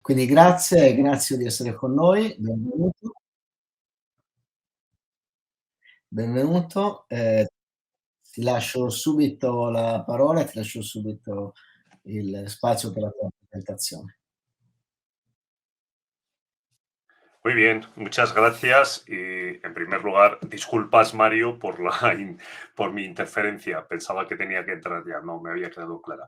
Quindi grazie, Ignazio di essere con noi, benvenuto, benvenuto. Ti lascio subito la parola e ti lascio subito il spazio per la tua presentazione. Muy bien, muchas gracias. Y en primer lugar, disculpas, Mario, por por mi interferencia. Pensaba que tenía que entrar ya, no me había quedado clara.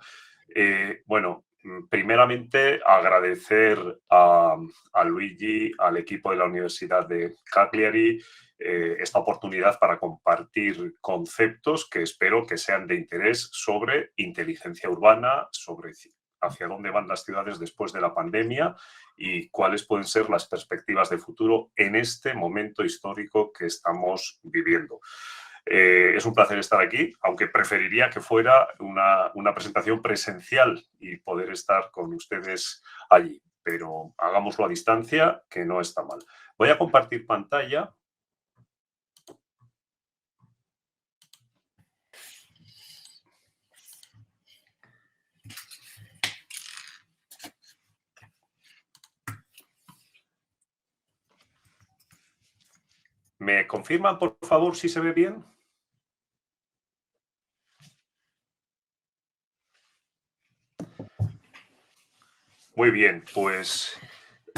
Bueno, primeramente agradecer a Luigi, al equipo de la Universidad de Cagliari, esta oportunidad para compartir conceptos que espero que sean de interés sobre inteligencia urbana, sobre hacia dónde van las ciudades después de la pandemia y cuáles pueden ser las perspectivas de futuro en este momento histórico que estamos viviendo. Es un placer estar aquí, aunque preferiría que fuera una presentación presencial y poder estar con ustedes allí, pero hagámoslo a distancia, que no está mal. Voy a compartir pantalla. ¿Me confirman, por favor, si se ve bien? Muy bien, pues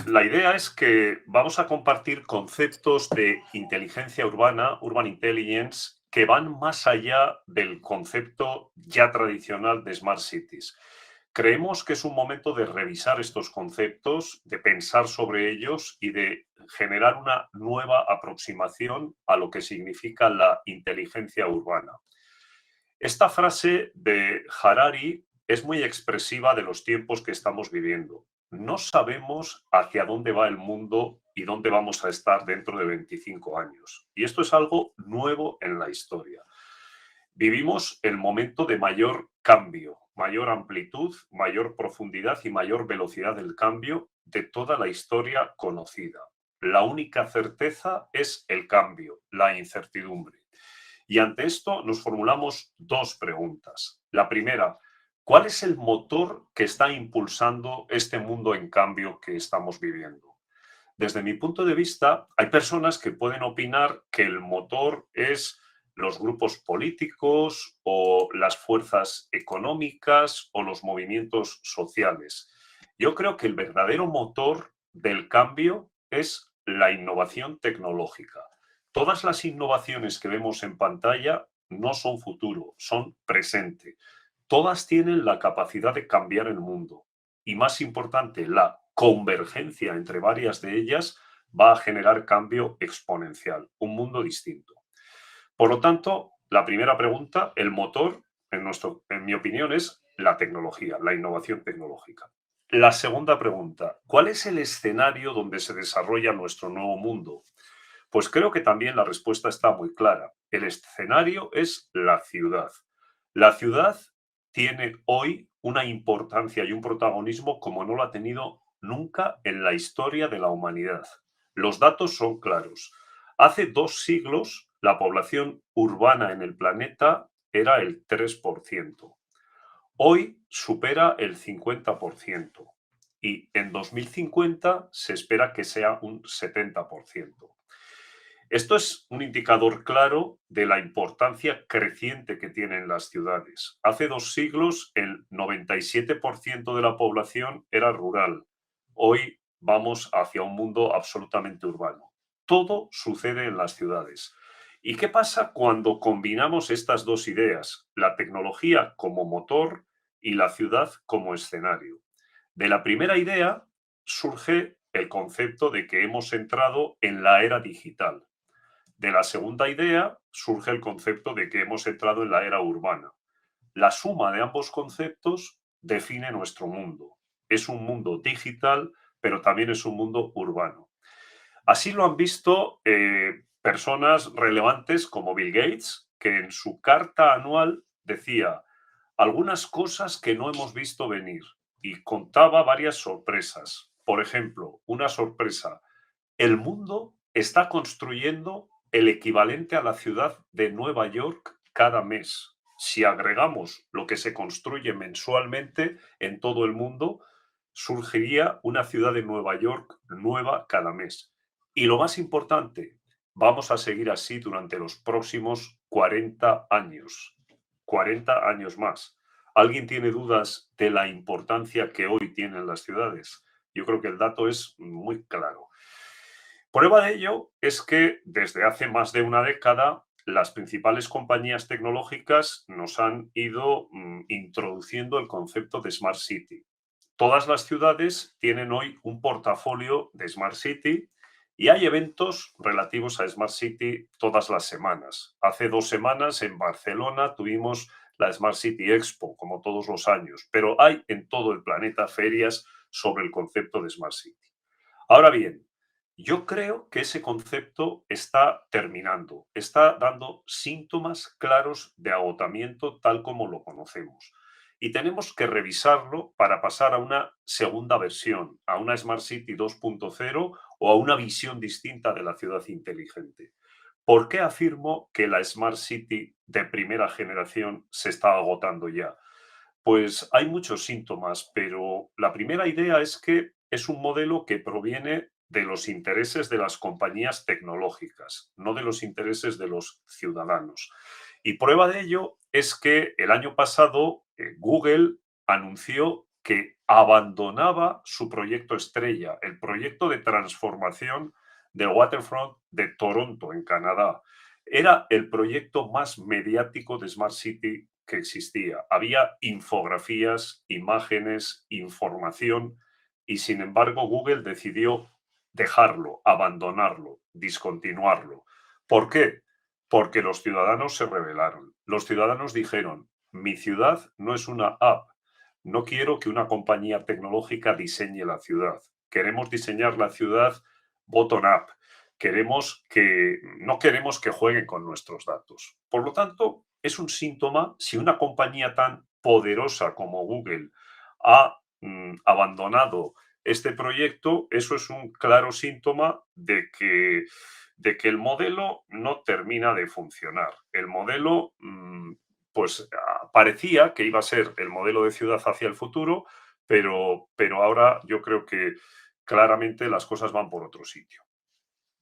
la idea es que vamos a compartir conceptos de inteligencia urbana, urban intelligence, que van más allá del concepto ya tradicional de smart cities. Creemos que es un momento de revisar estos conceptos, de pensar sobre ellos y de generar una nueva aproximación a lo que significa la inteligencia urbana. Esta frase de Harari es muy expresiva de los tiempos que estamos viviendo. No sabemos hacia dónde va el mundo y dónde vamos a estar dentro de 25 años. Y esto es algo nuevo en la historia. Vivimos el momento de mayor cambio, mayor amplitud, mayor profundidad y mayor velocidad del cambio de toda la historia conocida. La única certeza es el cambio, la incertidumbre. Y ante esto nos formulamos dos preguntas. La primera, ¿cuál es el motor que está impulsando este mundo en cambio que estamos viviendo? Desde mi punto de vista, hay personas que pueden opinar que el motor es los grupos políticos o las fuerzas económicas o los movimientos sociales. Yo creo que el verdadero motor del cambio es la innovación tecnológica. Todas las innovaciones que vemos en pantalla no son futuro, son presente. Todas tienen la capacidad de cambiar el mundo. Y más importante, la convergencia entre varias de ellas va a generar cambio exponencial, un mundo distinto. Por lo tanto, la primera pregunta, el motor, en mi opinión, es la tecnología, la innovación tecnológica. La segunda pregunta, ¿cuál es el escenario donde se desarrolla nuestro nuevo mundo? Pues creo que también la respuesta está muy clara. El escenario es la ciudad. La ciudad tiene hoy una importancia y un protagonismo como no lo ha tenido nunca en la historia de la humanidad. Los datos son claros. Hace 2 siglos, la población urbana en el planeta era el 3%. Hoy supera el 50% y en 2050 se espera que sea un 70%. Esto es un indicador claro de la importancia creciente que tienen las ciudades. Hace 2 siglos el 97% de la población era rural. Hoy vamos hacia un mundo absolutamente urbano. Todo sucede en las ciudades. ¿Y qué pasa cuando combinamos estas dos ideas? La tecnología como motor y la ciudad como escenario. De la primera idea surge el concepto de que hemos entrado en la era digital. De la segunda idea surge el concepto de que hemos entrado en la era urbana. La suma de ambos conceptos define nuestro mundo. Es un mundo digital, pero también es un mundo urbano. Así lo han visto personas relevantes como Bill Gates, que en su carta anual decía algunas cosas que no hemos visto venir y contaba varias sorpresas. Por ejemplo, una sorpresa: el mundo está construyendo el equivalente a la ciudad de Nueva York cada mes. Si agregamos lo que se construye mensualmente en todo el mundo, surgiría una ciudad de Nueva York nueva cada mes. Y lo más importante, vamos a seguir así durante los próximos 40 años. 40 años más. ¿Alguien tiene dudas de la importancia que hoy tienen las ciudades? Yo creo que el dato es muy claro. Prueba de ello es que desde hace más de una década las principales compañías tecnológicas nos han ido introduciendo el concepto de Smart City. Todas las ciudades tienen hoy un portafolio de Smart City y hay eventos relativos a Smart City todas las semanas. Hace 2 semanas en Barcelona tuvimos la Smart City Expo, como todos los años, pero hay en todo el planeta ferias sobre el concepto de Smart City. Ahora bien, yo creo que ese concepto está terminando, está dando síntomas claros de agotamiento tal como lo conocemos. Y tenemos que revisarlo para pasar a una segunda versión, a una Smart City 2.0 o a una visión distinta de la ciudad inteligente. ¿Por qué afirmo que la Smart City de primera generación se está agotando ya? Pues hay muchos síntomas, pero la primera idea es que es un modelo que proviene de los intereses de las compañías tecnológicas, no de los intereses de los ciudadanos. Y prueba de ello es que el año pasado Google anunció que abandonaba su proyecto estrella, el proyecto de transformación del Waterfront de Toronto, en Canadá. Era el proyecto más mediático de Smart City que existía. Había infografías, imágenes, información y sin embargo Google decidió dejarlo, abandonarlo, discontinuarlo. ¿Por qué? Porque los ciudadanos se rebelaron. Los ciudadanos dijeron, mi ciudad no es una app. No quiero que una compañía tecnológica diseñe la ciudad. Queremos diseñar la ciudad bottom-up. No queremos que jueguen con nuestros datos. Por lo tanto, es un síntoma si una compañía tan poderosa como Google ha abandonado este proyecto, eso es un claro síntoma de que el modelo no termina de funcionar. El modelo, pues parecía que iba a ser el modelo de ciudad hacia el futuro, pero ahora yo creo que claramente las cosas van por otro sitio.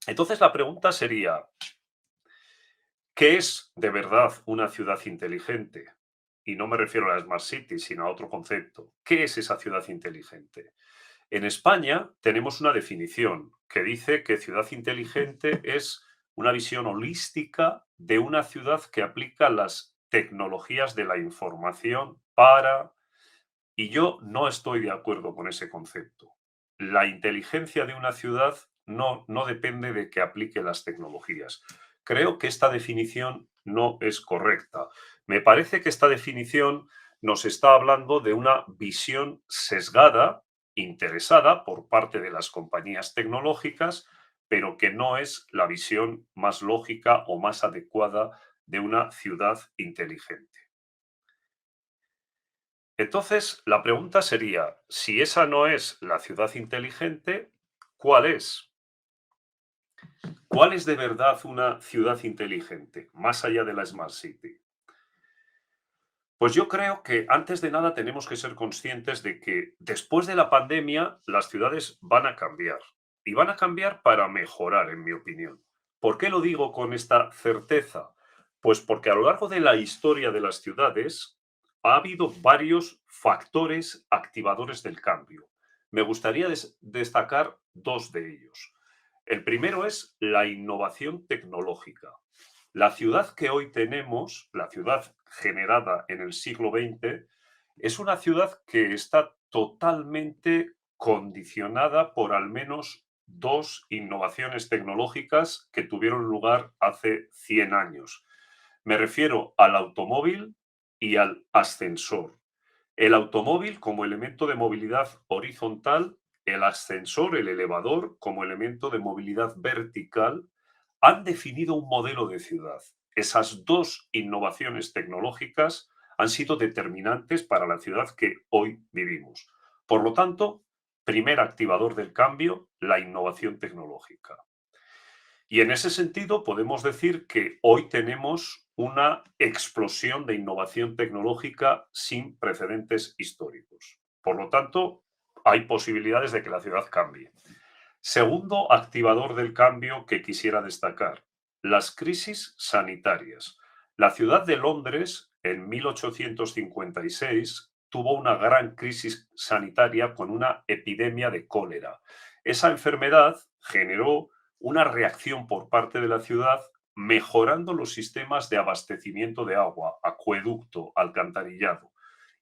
Entonces la pregunta sería, ¿qué es de verdad una ciudad inteligente? Y no me refiero a la Smart City, sino a otro concepto. ¿Qué es esa ciudad inteligente? En España tenemos una definición que dice que ciudad inteligente es una visión holística de una ciudad que aplica las tecnologías de la información para... Y yo no estoy de acuerdo con ese concepto. La inteligencia de una ciudad no depende de que aplique las tecnologías. Creo que esta definición no es correcta. Me parece que esta definición nos está hablando de una visión sesgada, interesada por parte de las compañías tecnológicas, pero que no es la visión más lógica o más adecuada de una ciudad inteligente. Entonces, la pregunta sería, si esa no es la ciudad inteligente, ¿cuál es? ¿Cuál es de verdad una ciudad inteligente, más allá de la Smart City? Pues yo creo que antes de nada tenemos que ser conscientes de que después de la pandemia las ciudades van a cambiar y van a cambiar para mejorar, en mi opinión. ¿Por qué lo digo con esta certeza? Pues porque a lo largo de la historia de las ciudades ha habido varios factores activadores del cambio. Me gustaría destacar dos de ellos. El primero es la innovación tecnológica. La ciudad que hoy tenemos, la ciudad generada en el siglo XX, es una ciudad que está totalmente condicionada por al menos dos innovaciones tecnológicas que tuvieron lugar hace 100 años. Me refiero al automóvil y al ascensor. El automóvil como elemento de movilidad horizontal, el ascensor, el elevador, como elemento de movilidad vertical, han definido un modelo de ciudad. Esas dos innovaciones tecnológicas han sido determinantes para la ciudad que hoy vivimos. Por lo tanto, primer activador del cambio, la innovación tecnológica. Y en ese sentido podemos decir que hoy tenemos una explosión de innovación tecnológica sin precedentes históricos. Por lo tanto, hay posibilidades de que la ciudad cambie. Segundo activador del cambio que quisiera destacar, las crisis sanitarias. La ciudad de Londres en 1856 tuvo una gran crisis sanitaria con una epidemia de cólera. Esa enfermedad generó una reacción por parte de la ciudad mejorando los sistemas de abastecimiento de agua, acueducto, alcantarillado.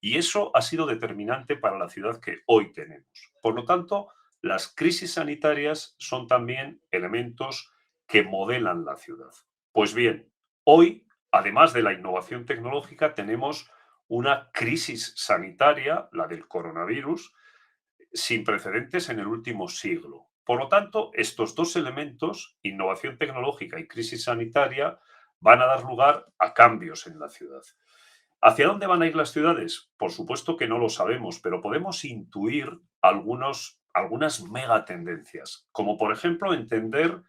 Y eso ha sido determinante para la ciudad que hoy tenemos. Por lo tanto, las crisis sanitarias son también elementos que modelan la ciudad. Pues bien, hoy, además de la innovación tecnológica, tenemos una crisis sanitaria, la del coronavirus, sin precedentes en el último siglo. Por lo tanto, estos dos elementos, innovación tecnológica y crisis sanitaria, van a dar lugar a cambios en la ciudad. ¿Hacia dónde van a ir las ciudades? Por supuesto que no lo sabemos, pero podemos intuir algunas megatendencias, como por ejemplo entender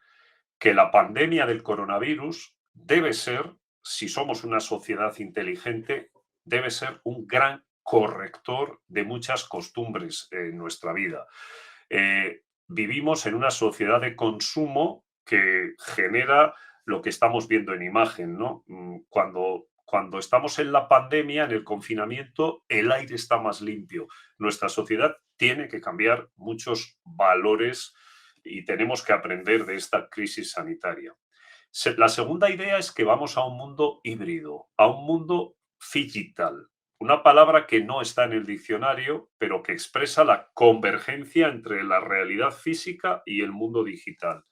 que la pandemia del coronavirus debe ser, si somos una sociedad inteligente, debe ser un gran corrector de muchas costumbres en nuestra vida. Vivimos en una sociedad de consumo que genera lo que estamos viendo en imagen, ¿no? Cuando estamos en la pandemia, en el confinamiento, el aire está más limpio. Nuestra sociedad tiene que cambiar muchos valores y tenemos que aprender de esta crisis sanitaria. La segunda idea es que vamos a un mundo híbrido, a un mundo digital, una palabra que no está en el diccionario, pero que expresa la convergencia entre la realidad física y el mundo digital.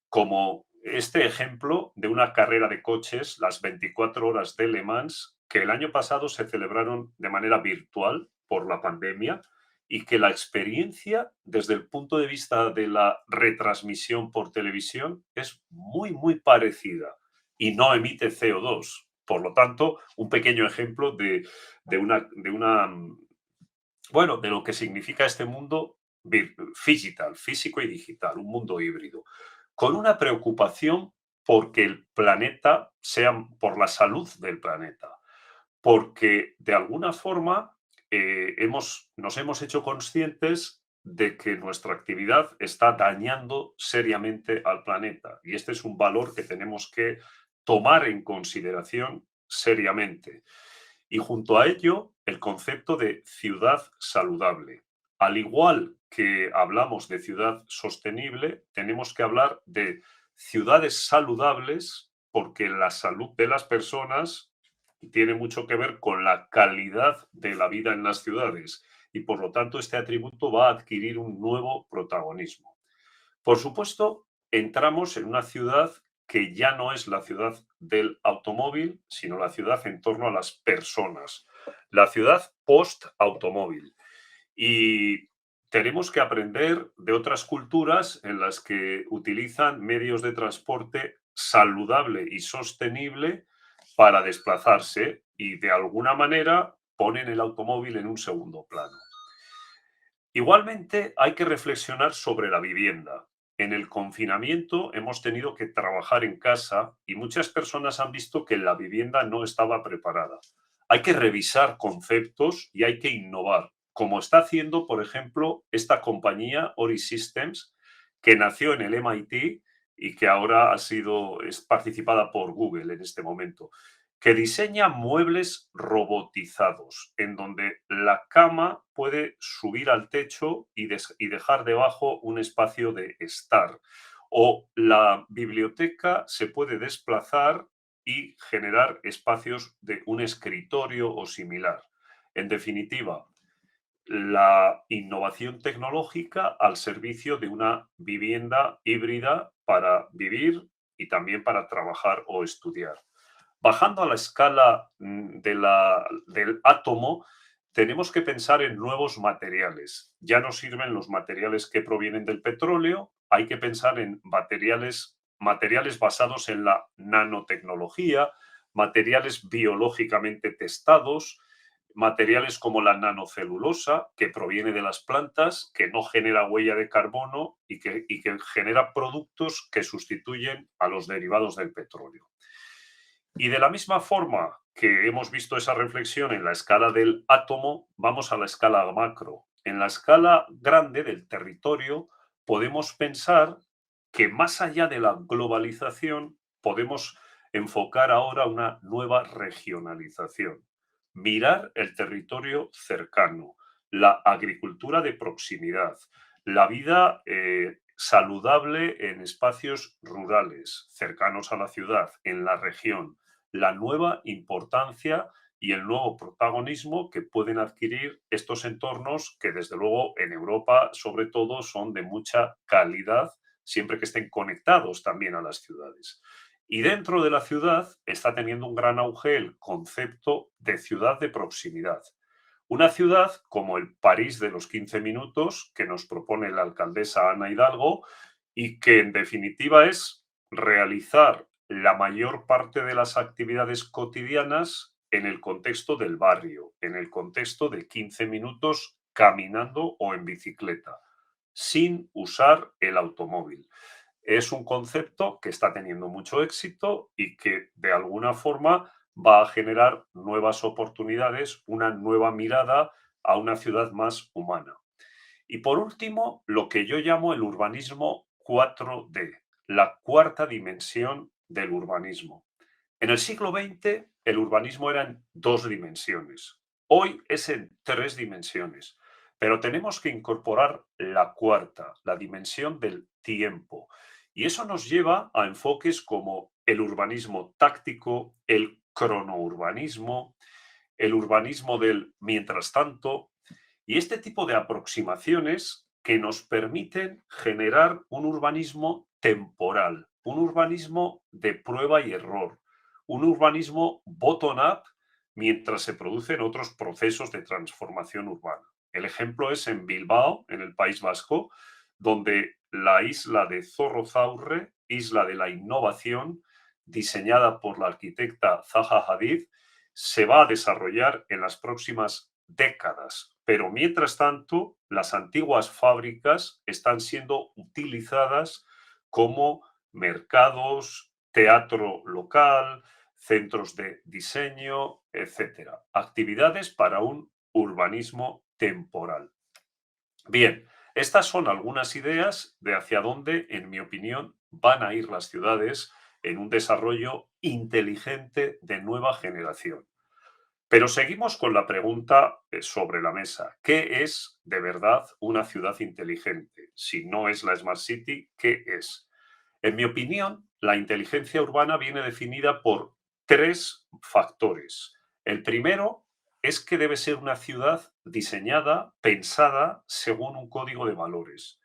Como este ejemplo de una carrera de coches, las 24 horas de Le Mans, que el año pasado se celebraron de manera virtual por la pandemia y que la experiencia desde el punto de vista de la retransmisión por televisión es muy, muy parecida y no emite CO2. Por lo tanto, un pequeño ejemplo bueno, de lo que significa este mundo digital, físico y digital, un mundo híbrido, con una preocupación porque el planeta sea, por la salud del planeta, porque de alguna forma nos hemos hecho conscientes de que nuestra actividad está dañando seriamente al planeta y este es un valor que tenemos que tomar en consideración seriamente. Y junto a ello, el concepto de ciudad saludable. Al igual que hablamos de ciudad sostenible, tenemos que hablar de ciudades saludables porque la salud de las personas tiene mucho que ver con la calidad de la vida en las ciudades y por lo tanto este atributo va a adquirir un nuevo protagonismo. Por supuesto, entramos en una ciudad que ya no es la ciudad del automóvil, sino la ciudad en torno a las personas, la ciudad post-automóvil. Y tenemos que aprender de otras culturas en las que utilizan medios de transporte saludable y sostenible para desplazarse y de alguna manera ponen el automóvil en un segundo plano. Igualmente, hay que reflexionar sobre la vivienda. En el confinamiento hemos tenido que trabajar en casa y muchas personas han visto que la vivienda no estaba preparada. Hay que revisar conceptos y hay que innovar, como está haciendo, por ejemplo, esta compañía Ori Systems, que nació en el MIT y que ahora es participada por Google en este momento, que diseña muebles robotizados, en donde la cama puede subir al techo y dejar debajo un espacio de estar. O la biblioteca se puede desplazar y generar espacios de un escritorio o similar. En definitiva, la innovación tecnológica al servicio de una vivienda híbrida para vivir y también para trabajar o estudiar. Bajando a la escala del átomo, tenemos que pensar en nuevos materiales. Ya no sirven los materiales que provienen del petróleo, hay que pensar en materiales basados en la nanotecnología, materiales biológicamente testados, materiales como la nanocelulosa, que proviene de las plantas, que no genera huella de carbono y que genera productos que sustituyen a los derivados del petróleo. Y de la misma forma que hemos visto esa reflexión en la escala del átomo, vamos a la escala macro. en la escala grande del territorio, podemos pensar que más allá de la globalización, podemos enfocar ahora una nueva regionalización. Mirar el territorio cercano, la agricultura de proximidad, la vida saludable en espacios rurales, cercanos a la ciudad, en la región, la nueva importancia y el nuevo protagonismo que pueden adquirir estos entornos que desde luego en Europa sobre todo son de mucha calidad siempre que estén conectados también a las ciudades. Y dentro de la ciudad está teniendo un gran auge el concepto de ciudad de proximidad. Una ciudad como el París de los 15 minutos que nos propone la alcaldesa Ana Hidalgo y que en definitiva es realizar la mayor parte de las actividades cotidianas en el contexto del barrio, en el contexto de 15 minutos caminando o en bicicleta, sin usar el automóvil. Es un concepto que está teniendo mucho éxito y que de alguna forma va a generar nuevas oportunidades, una nueva mirada a una ciudad más humana. Y por último, lo que yo llamo el urbanismo 4D, la cuarta dimensión del urbanismo. En el siglo XX, el urbanismo era en dos dimensiones. Hoy es en tres dimensiones, pero tenemos que incorporar la cuarta, la dimensión del tiempo. Y eso nos lleva a enfoques como el urbanismo táctico, el cronourbanismo, el urbanismo del mientras tanto, y este tipo de aproximaciones que nos permiten generar un urbanismo temporal, un urbanismo de prueba y error, un urbanismo bottom-up mientras se producen otros procesos de transformación urbana. El ejemplo es en Bilbao, en el País Vasco, donde la isla de Zorrozaurre, isla de la innovación, diseñada por la arquitecta Zaha Hadid, se va a desarrollar en las próximas décadas. Pero mientras tanto, las antiguas fábricas están siendo utilizadas como mercados, teatro local, centros de diseño, etcétera. Actividades para un urbanismo temporal. Bien, estas son algunas ideas de hacia dónde, en mi opinión, van a ir las ciudades en un desarrollo inteligente de nueva generación. Pero seguimos con la pregunta sobre la mesa. ¿Qué es de verdad una ciudad inteligente? Si no es la Smart City, ¿qué es? En mi opinión, la inteligencia urbana viene definida por tres factores. El primero es que debe ser una ciudad diseñada, pensada según un código de valores.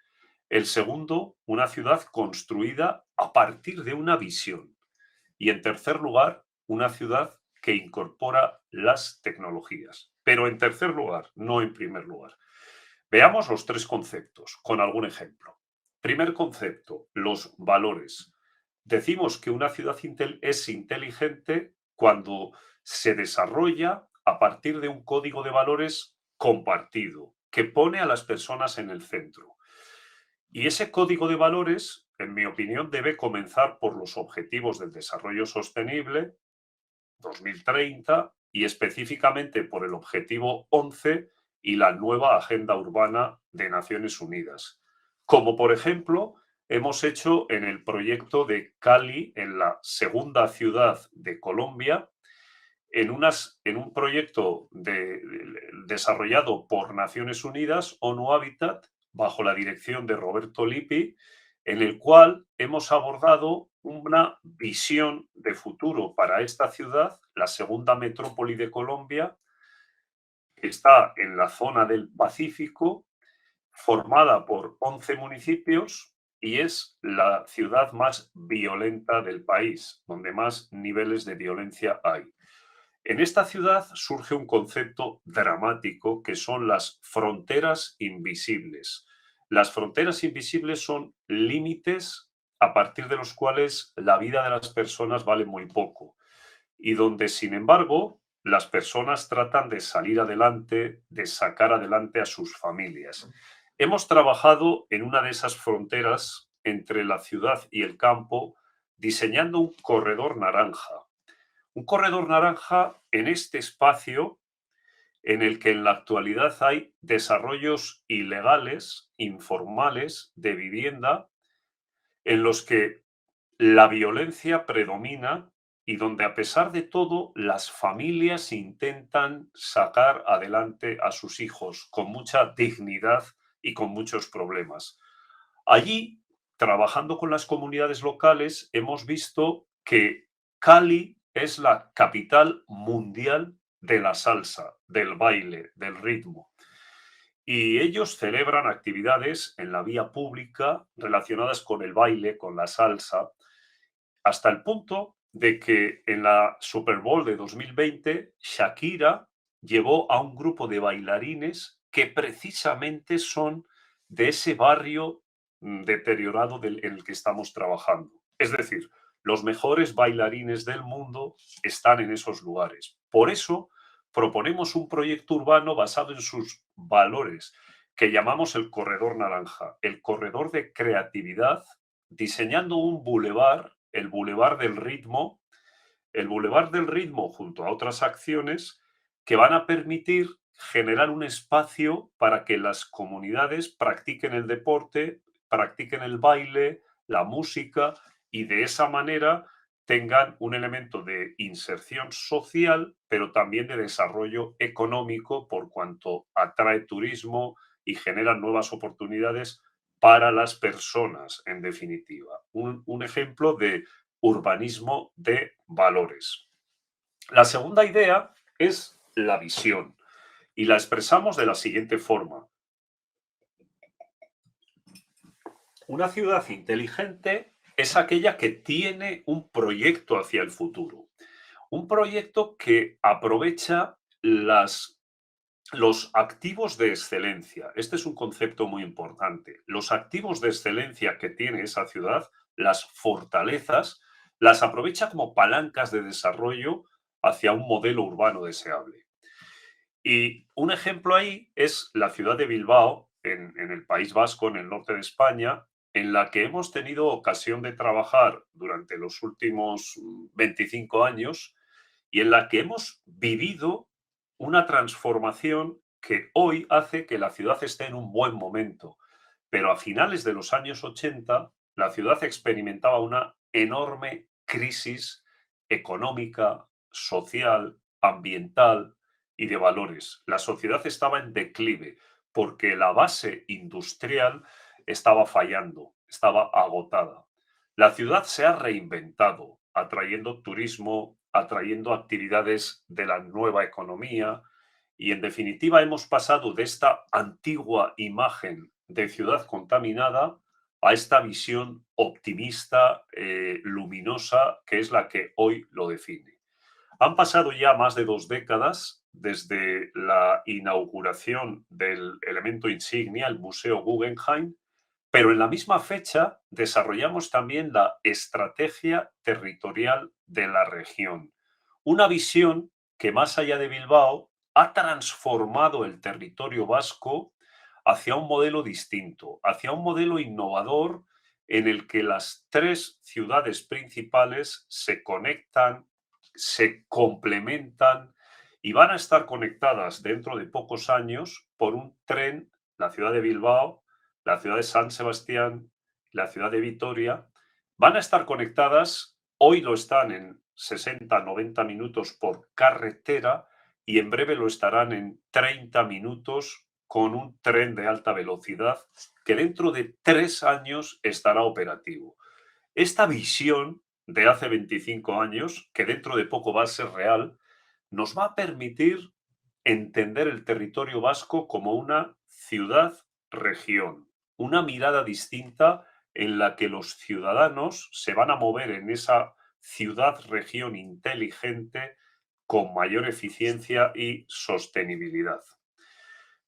El segundo, una ciudad construida a partir de una visión. Y en tercer lugar, una ciudad que incorpora las tecnologías. Pero en tercer lugar, no en primer lugar. Veamos los tres conceptos con algún ejemplo. Primer concepto, los valores. Decimos que una ciudad es inteligente cuando se desarrolla a partir de un código de valores compartido, que pone a las personas en el centro. Y ese código de valores, en mi opinión, debe comenzar por los Objetivos del Desarrollo Sostenible 2030 y específicamente por el Objetivo 11 y la nueva Agenda Urbana de Naciones Unidas. Como por ejemplo, hemos hecho en el proyecto de Cali, en la segunda ciudad de Colombia, en un proyecto desarrollado por Naciones Unidas, ONU Habitat, bajo la dirección de Roberto Lippi, en el cual hemos abordado una visión de futuro para esta ciudad, la segunda metrópoli de Colombia, que está en la zona del Pacífico, formada por 11 municipios y es la ciudad más violenta del país, donde más niveles de violencia hay. En esta ciudad surge un concepto dramático que son las fronteras invisibles. Las fronteras invisibles son límites a partir de los cuales la vida de las personas vale muy poco y donde, sin embargo, las personas tratan de salir adelante, de sacar adelante a sus familias. Hemos trabajado en una de esas fronteras entre la ciudad y el campo, diseñando un corredor naranja. Un corredor naranja en este espacio en el que en la actualidad hay desarrollos ilegales, informales, de vivienda, en los que la violencia predomina y donde, a pesar de todo, las familias intentan sacar adelante a sus hijos con mucha dignidad y con muchos problemas. Allí, trabajando con las comunidades locales, hemos visto que Cali es la capital mundial de la salsa, del baile, del ritmo. Y ellos celebran actividades en la vía pública relacionadas con el baile, con la salsa, hasta el punto de que en la Super Bowl de 2020, Shakira llevó a un grupo de bailarines que precisamente son de ese barrio deteriorado en el que estamos trabajando. Es decir, los mejores bailarines del mundo están en esos lugares. Por eso proponemos un proyecto urbano basado en sus valores, que llamamos el Corredor Naranja, el corredor de creatividad, diseñando un bulevar, el Boulevard del Ritmo, el Boulevard del Ritmo junto a otras acciones que van a permitir generar un espacio para que las comunidades practiquen el deporte, practiquen el baile, la música, y de esa manera tengan un elemento de inserción social, pero también de desarrollo económico, por cuanto atrae turismo y genera nuevas oportunidades para las personas, en definitiva. Un ejemplo de urbanismo de valores. La segunda idea es la visión, y la expresamos de la siguiente forma. Una ciudad inteligente es aquella que tiene un proyecto hacia el futuro, un proyecto que aprovecha los activos de excelencia. Este es un concepto muy importante. Los activos de excelencia que tiene esa ciudad, las fortalezas, las aprovecha como palancas de desarrollo hacia un modelo urbano deseable. Y un ejemplo ahí es la ciudad de Bilbao, en el País Vasco, en el norte de España, en la que hemos tenido ocasión de trabajar durante los últimos 25 años y en la que hemos vivido una transformación que hoy hace que la ciudad esté en un buen momento. Pero a finales de los años 80, la ciudad experimentaba una enorme crisis económica, social, ambiental y de valores. La sociedad estaba en declive porque la base industrial estaba fallando, estaba agotada. La ciudad se ha reinventado, atrayendo turismo, atrayendo actividades de la nueva economía, y en definitiva hemos pasado de esta antigua imagen de ciudad contaminada a esta visión optimista, luminosa, que es la que hoy lo define. Han pasado ya más de 2 décadas desde la inauguración del elemento insignia, el Museo Guggenheim, pero en la misma fecha desarrollamos también la estrategia territorial de la región. Una visión que, más allá de Bilbao, ha transformado el territorio vasco hacia un modelo distinto, hacia un modelo innovador en el que las tres ciudades principales se conectan, se complementan y van a estar conectadas dentro de pocos años por un tren, la ciudad de Bilbao, la ciudad de San Sebastián, la ciudad de Vitoria, van a estar conectadas, hoy lo están en 60, 90 minutos por carretera y en breve lo estarán en 30 minutos con un tren de alta velocidad que dentro de 3 años estará operativo. Esta visión de hace 25 años, que dentro de poco va a ser real, nos va a permitir entender el territorio vasco como una ciudad-región, una mirada distinta en la que los ciudadanos se van a mover en esa ciudad-región inteligente con mayor eficiencia y sostenibilidad,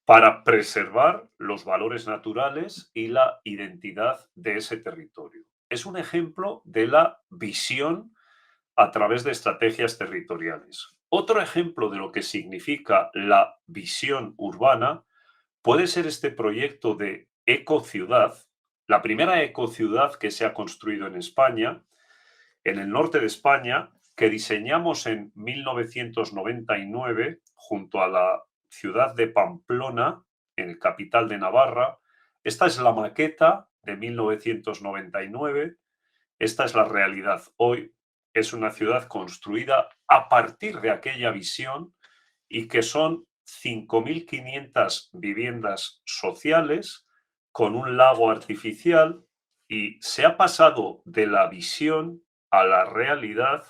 para preservar los valores naturales y la identidad de ese territorio. Es un ejemplo de la visión a través de estrategias territoriales. Otro ejemplo de lo que significa la visión urbana puede ser este proyecto de ecociudad, la primera ecociudad que se ha construido en España, en el norte de España, que diseñamos en 1999 junto a la ciudad de Pamplona, en capital de Navarra. Esta es la maqueta de 1999. Esta es la realidad hoy. Es una ciudad construida a partir de aquella visión y que son 5.500 viviendas sociales con un lago artificial, y se ha pasado de la visión a la realidad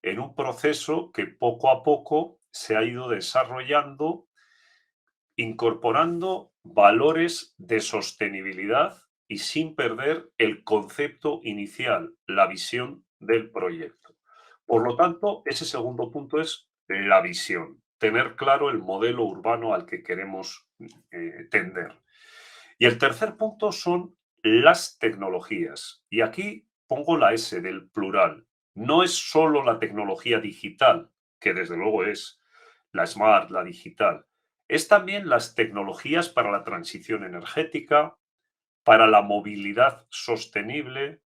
en un proceso que poco a poco se ha ido desarrollando, incorporando valores de sostenibilidad y sin perder el concepto inicial, la visión del proyecto. Por lo tanto, ese segundo punto es la visión, tener claro el modelo urbano al que queremos tender. Y el tercer punto son las tecnologías. Y aquí pongo la S del plural. No es solo la tecnología digital, que desde luego es la smart, la digital. Es también las tecnologías para la transición energética, para la movilidad sostenible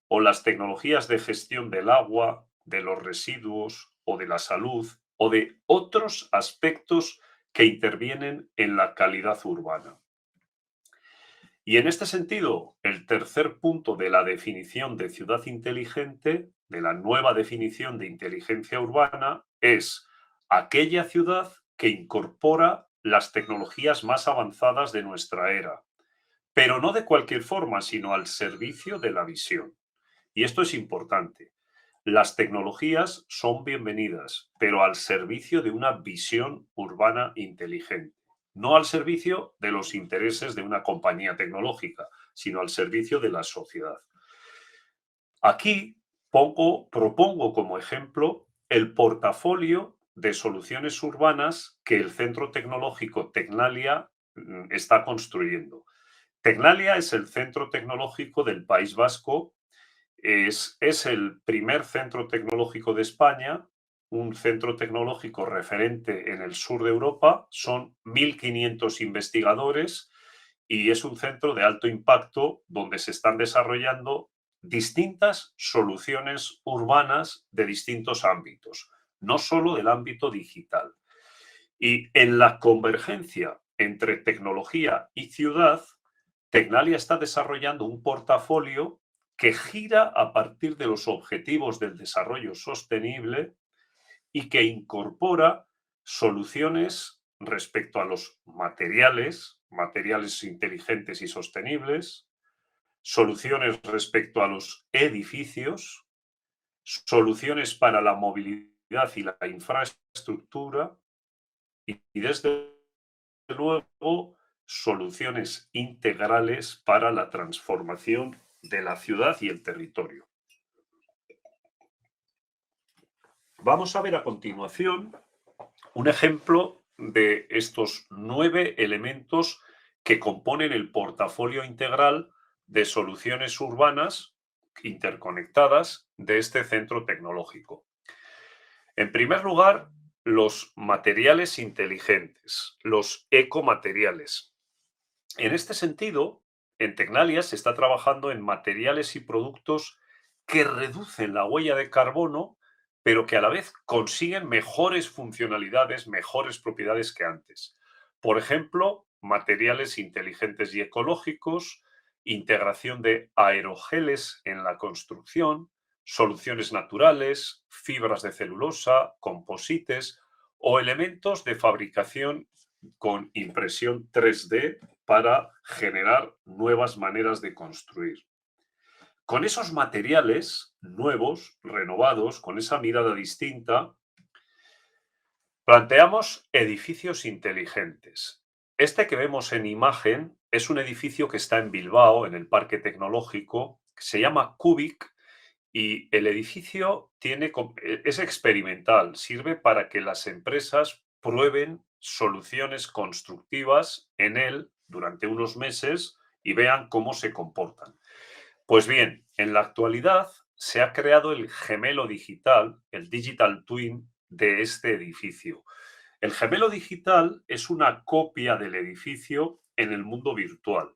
o las tecnologías de gestión del agua, de los residuos o de la salud o de otros aspectos que intervienen en la calidad urbana. Y en este sentido, el tercer punto de la definición de ciudad inteligente, de la nueva definición de inteligencia urbana, es aquella ciudad que incorpora las tecnologías más avanzadas de nuestra era, pero no de cualquier forma, sino al servicio de la visión. Y esto es importante. Las tecnologías son bienvenidas, pero al servicio de una visión urbana inteligente. No al servicio de los intereses de una compañía tecnológica, sino al servicio de la sociedad. Aquí propongo como ejemplo el portafolio de soluciones urbanas que el Centro Tecnológico Tecnalia está construyendo. Tecnalia es el centro tecnológico del País Vasco. Es el primer centro tecnológico de España, un centro tecnológico referente en el sur de Europa. Son 1.500 investigadores y es un centro de alto impacto donde se están desarrollando distintas soluciones urbanas de distintos ámbitos, no solo del ámbito digital. Y en la convergencia entre tecnología y ciudad, Tecnalia está desarrollando un portafolio que gira a partir de los objetivos del desarrollo sostenible y que incorpora soluciones respecto a los materiales inteligentes y sostenibles, soluciones respecto a los edificios, soluciones para la movilidad y la infraestructura y desde luego soluciones integrales para la transformación de la ciudad y el territorio. Vamos a ver a continuación un ejemplo de estos 9 elementos que componen el portafolio integral de soluciones urbanas interconectadas de este centro tecnológico. En primer lugar, los materiales inteligentes, los ecomateriales. En este sentido, en Tecnalia se está trabajando en materiales y productos que reducen la huella de carbono, pero que a la vez consiguen mejores funcionalidades, mejores propiedades que antes. Por ejemplo, materiales inteligentes y ecológicos, integración de aerogeles en la construcción, soluciones naturales, fibras de celulosa, composites o elementos de fabricación con impresión 3D para generar nuevas maneras de construir. Con esos materiales nuevos, renovados, con esa mirada distinta, planteamos edificios inteligentes. Este que vemos en imagen es un edificio que está en Bilbao, en el Parque Tecnológico, que se llama Cubic, y el edificio es experimental, sirve para que las empresas prueben soluciones constructivas en él durante unos meses y vean cómo se comportan. Pues bien, en la actualidad se ha creado el gemelo digital, el digital twin de este edificio. El gemelo digital es una copia del edificio en el mundo virtual,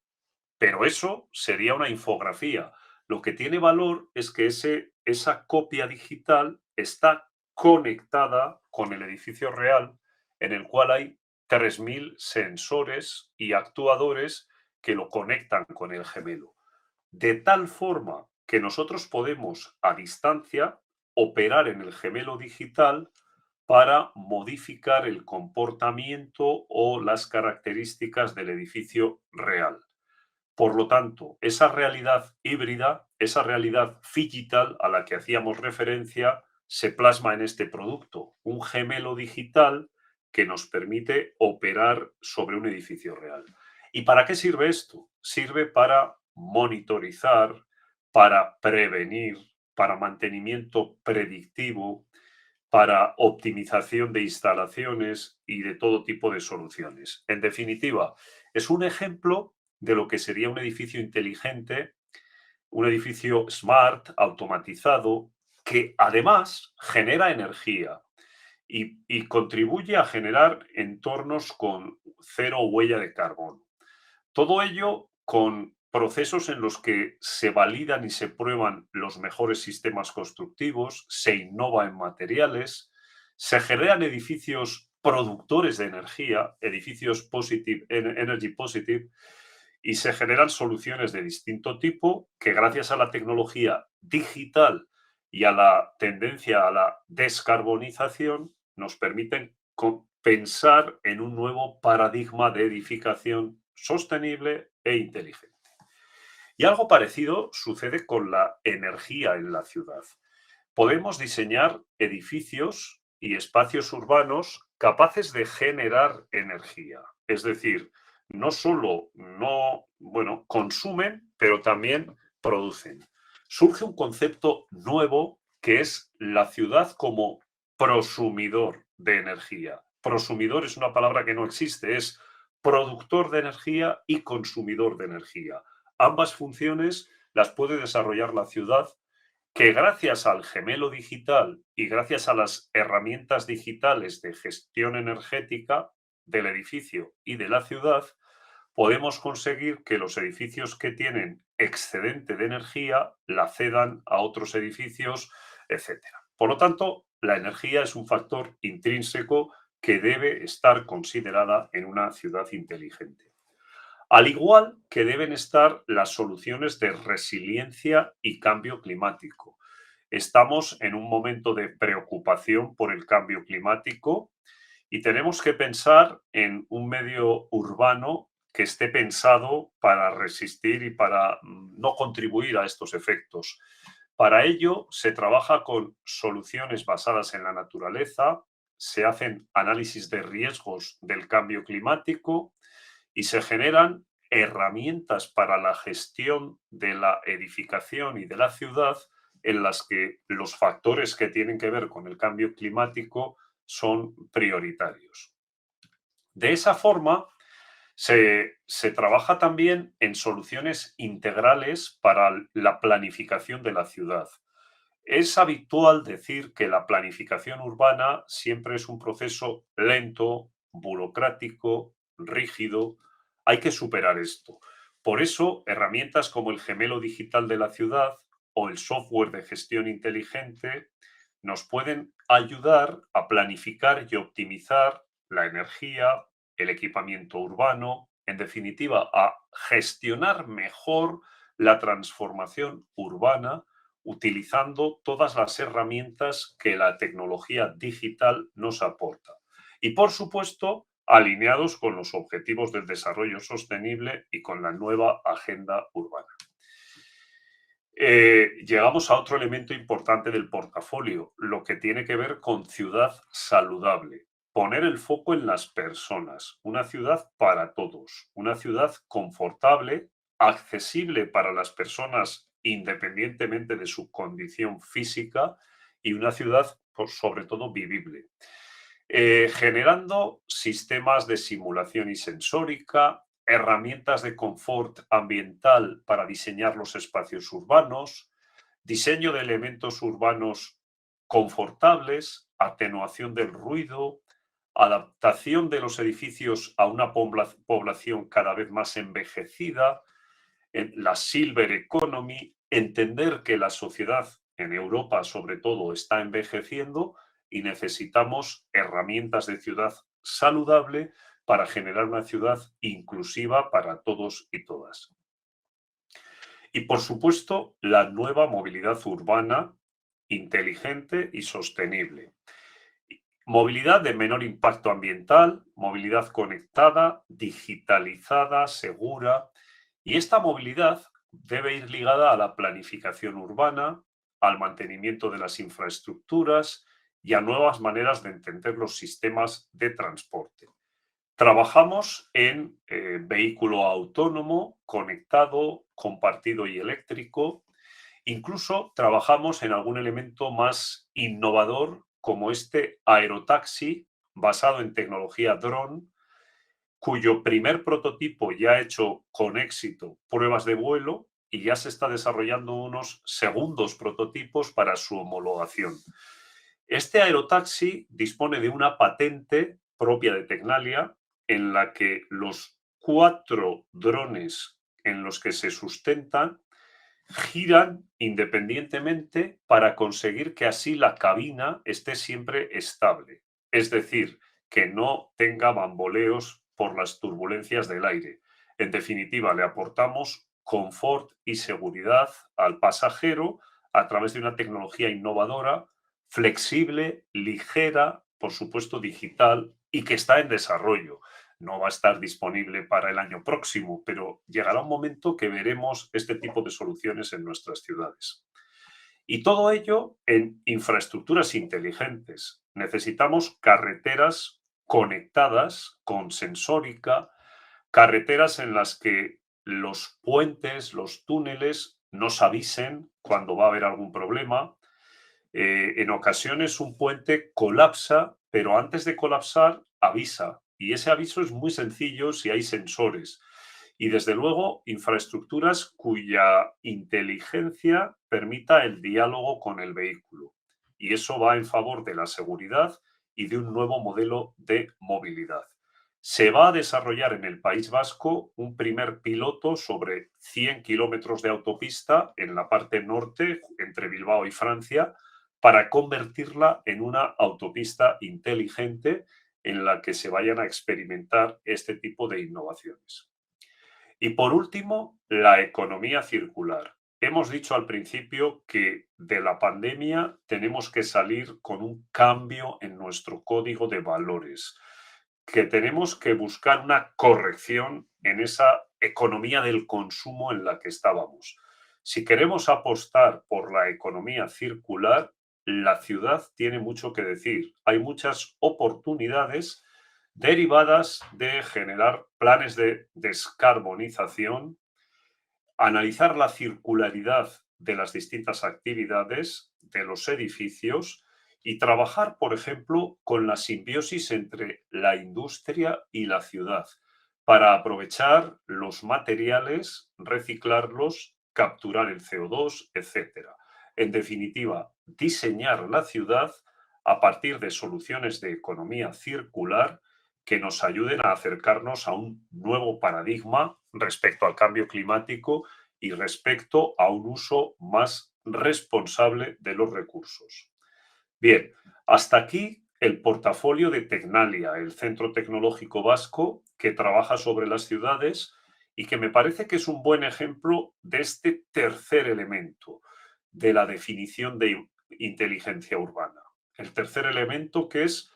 pero eso sería una infografía. Lo que tiene valor es que esa copia digital está conectada con el edificio real, en el cual hay 3.000 sensores y actuadores que lo conectan con el gemelo. De tal forma que nosotros podemos a distancia operar en el gemelo digital para modificar el comportamiento o las características del edificio real. Por lo tanto, esa realidad híbrida, esa realidad digital a la que hacíamos referencia, se plasma en este producto, un gemelo digital que nos permite operar sobre un edificio real. ¿Y para qué sirve esto? Sirve para monitorizar, para prevenir, para mantenimiento predictivo, para optimización de instalaciones y de todo tipo de soluciones. En definitiva, es un ejemplo de lo que sería un edificio inteligente, un edificio smart, automatizado, que además genera energía y contribuye a generar entornos con cero huella de carbono. Todo ello con procesos en los que se validan y se prueban los mejores sistemas constructivos, se innova en materiales, se generan edificios productores de energía, edificios energy positive, y se generan soluciones de distinto tipo que gracias a la tecnología digital y a la tendencia a la descarbonización nos permiten pensar en un nuevo paradigma de edificación sostenible e inteligente. Y algo parecido sucede con la energía en la ciudad. Podemos diseñar edificios y espacios urbanos capaces de generar energía. Es decir, no solo consumen, pero también producen. Surge un concepto nuevo que es la ciudad como prosumidor de energía. Prosumidor es una palabra que no existe, es productor de energía y consumidor de energía. Ambas funciones las puede desarrollar la ciudad, que gracias al gemelo digital y gracias a las herramientas digitales de gestión energética del edificio y de la ciudad, podemos conseguir que los edificios que tienen excedente de energía la cedan a otros edificios, etcétera. Por lo tanto, la energía es un factor intrínseco que debe estar considerada en una ciudad inteligente. Al igual que deben estar las soluciones de resiliencia y cambio climático. Estamos en un momento de preocupación por el cambio climático y tenemos que pensar en un medio urbano que esté pensado para resistir y para no contribuir a estos efectos. Para ello, se trabaja con soluciones basadas en la naturaleza, se hacen análisis de riesgos del cambio climático y se generan herramientas para la gestión de la edificación y de la ciudad en las que los factores que tienen que ver con el cambio climático son prioritarios. De esa forma, se trabaja también en soluciones integrales para la planificación de la ciudad. Es habitual decir que la planificación urbana siempre es un proceso lento, burocrático, rígido. Hay que superar esto. Por eso, herramientas como el gemelo digital de la ciudad o el software de gestión inteligente nos pueden ayudar a planificar y optimizar la energía, el equipamiento urbano, en definitiva, a gestionar mejor la transformación urbana utilizando todas las herramientas que la tecnología digital nos aporta. Y por supuesto, alineados con los objetivos del desarrollo sostenible y con la nueva agenda urbana. Llegamos a otro elemento importante del portafolio, lo que tiene que ver con ciudad saludable. Poner el foco en las personas, una ciudad para todos, una ciudad confortable, accesible para las personas independientemente de su condición física y una ciudad, pues, sobre todo, vivible. Generando sistemas de simulación y sensórica, herramientas de confort ambiental para diseñar los espacios urbanos, diseño de elementos urbanos confortables, atenuación del ruido, adaptación de los edificios a una población cada vez más envejecida, en la silver economy, entender que la sociedad en Europa sobre todo está envejeciendo y necesitamos herramientas de ciudad saludable para generar una ciudad inclusiva para todos y todas. Y por supuesto, la nueva movilidad urbana inteligente y sostenible. Movilidad de menor impacto ambiental, movilidad conectada, digitalizada, segura. Y esta movilidad debe ir ligada a la planificación urbana, al mantenimiento de las infraestructuras y a nuevas maneras de entender los sistemas de transporte. Trabajamos en vehículo autónomo, conectado, compartido y eléctrico. Incluso trabajamos en algún elemento más innovador como este aerotaxi basado en tecnología dron, cuyo primer prototipo ya ha hecho con éxito pruebas de vuelo y ya se está desarrollando unos segundos prototipos para su homologación. Este aerotaxi dispone de una patente propia de Tecnalia en la que los 4 drones en los que se sustentan giran independientemente para conseguir que así la cabina esté siempre estable. Es decir, que no tenga bamboleos por las turbulencias del aire. En definitiva, le aportamos confort y seguridad al pasajero a través de una tecnología innovadora, flexible, ligera, por supuesto digital y que está en desarrollo. No va a estar disponible para el año próximo, pero llegará un momento que veremos este tipo de soluciones en nuestras ciudades. Y todo ello en infraestructuras inteligentes. Necesitamos carreteras conectadas con sensórica, carreteras en las que los puentes, los túneles nos avisen cuando va a haber algún problema. En ocasiones un puente colapsa, pero antes de colapsar avisa. Y ese aviso es muy sencillo si hay sensores. Y desde luego infraestructuras cuya inteligencia permita el diálogo con el vehículo. Y eso va en favor de la seguridad y de un nuevo modelo de movilidad. Se va a desarrollar en el País Vasco un primer piloto sobre 100 kilómetros de autopista en la parte norte, entre Bilbao y Francia, para convertirla en una autopista inteligente en la que se vayan a experimentar este tipo de innovaciones. Y por último, la economía circular. Hemos dicho al principio que de la pandemia tenemos que salir con un cambio en nuestro código de valores, que tenemos que buscar una corrección en esa economía del consumo en la que estábamos. Si queremos apostar por la economía circular, la ciudad tiene mucho que decir. Hay muchas oportunidades derivadas de generar planes de descarbonización, analizar la circularidad de las distintas actividades de los edificios y trabajar, por ejemplo, con la simbiosis entre la industria y la ciudad para aprovechar los materiales, reciclarlos, capturar el CO2, etcétera. En definitiva, diseñar la ciudad a partir de soluciones de economía circular que nos ayuden a acercarnos a un nuevo paradigma respecto al cambio climático y respecto a un uso más responsable de los recursos. Bien, hasta aquí el portafolio de Tecnalia, el Centro Tecnológico Vasco que trabaja sobre las ciudades y que me parece que es un buen ejemplo de este tercer elemento de la definición de inteligencia urbana. El tercer elemento que es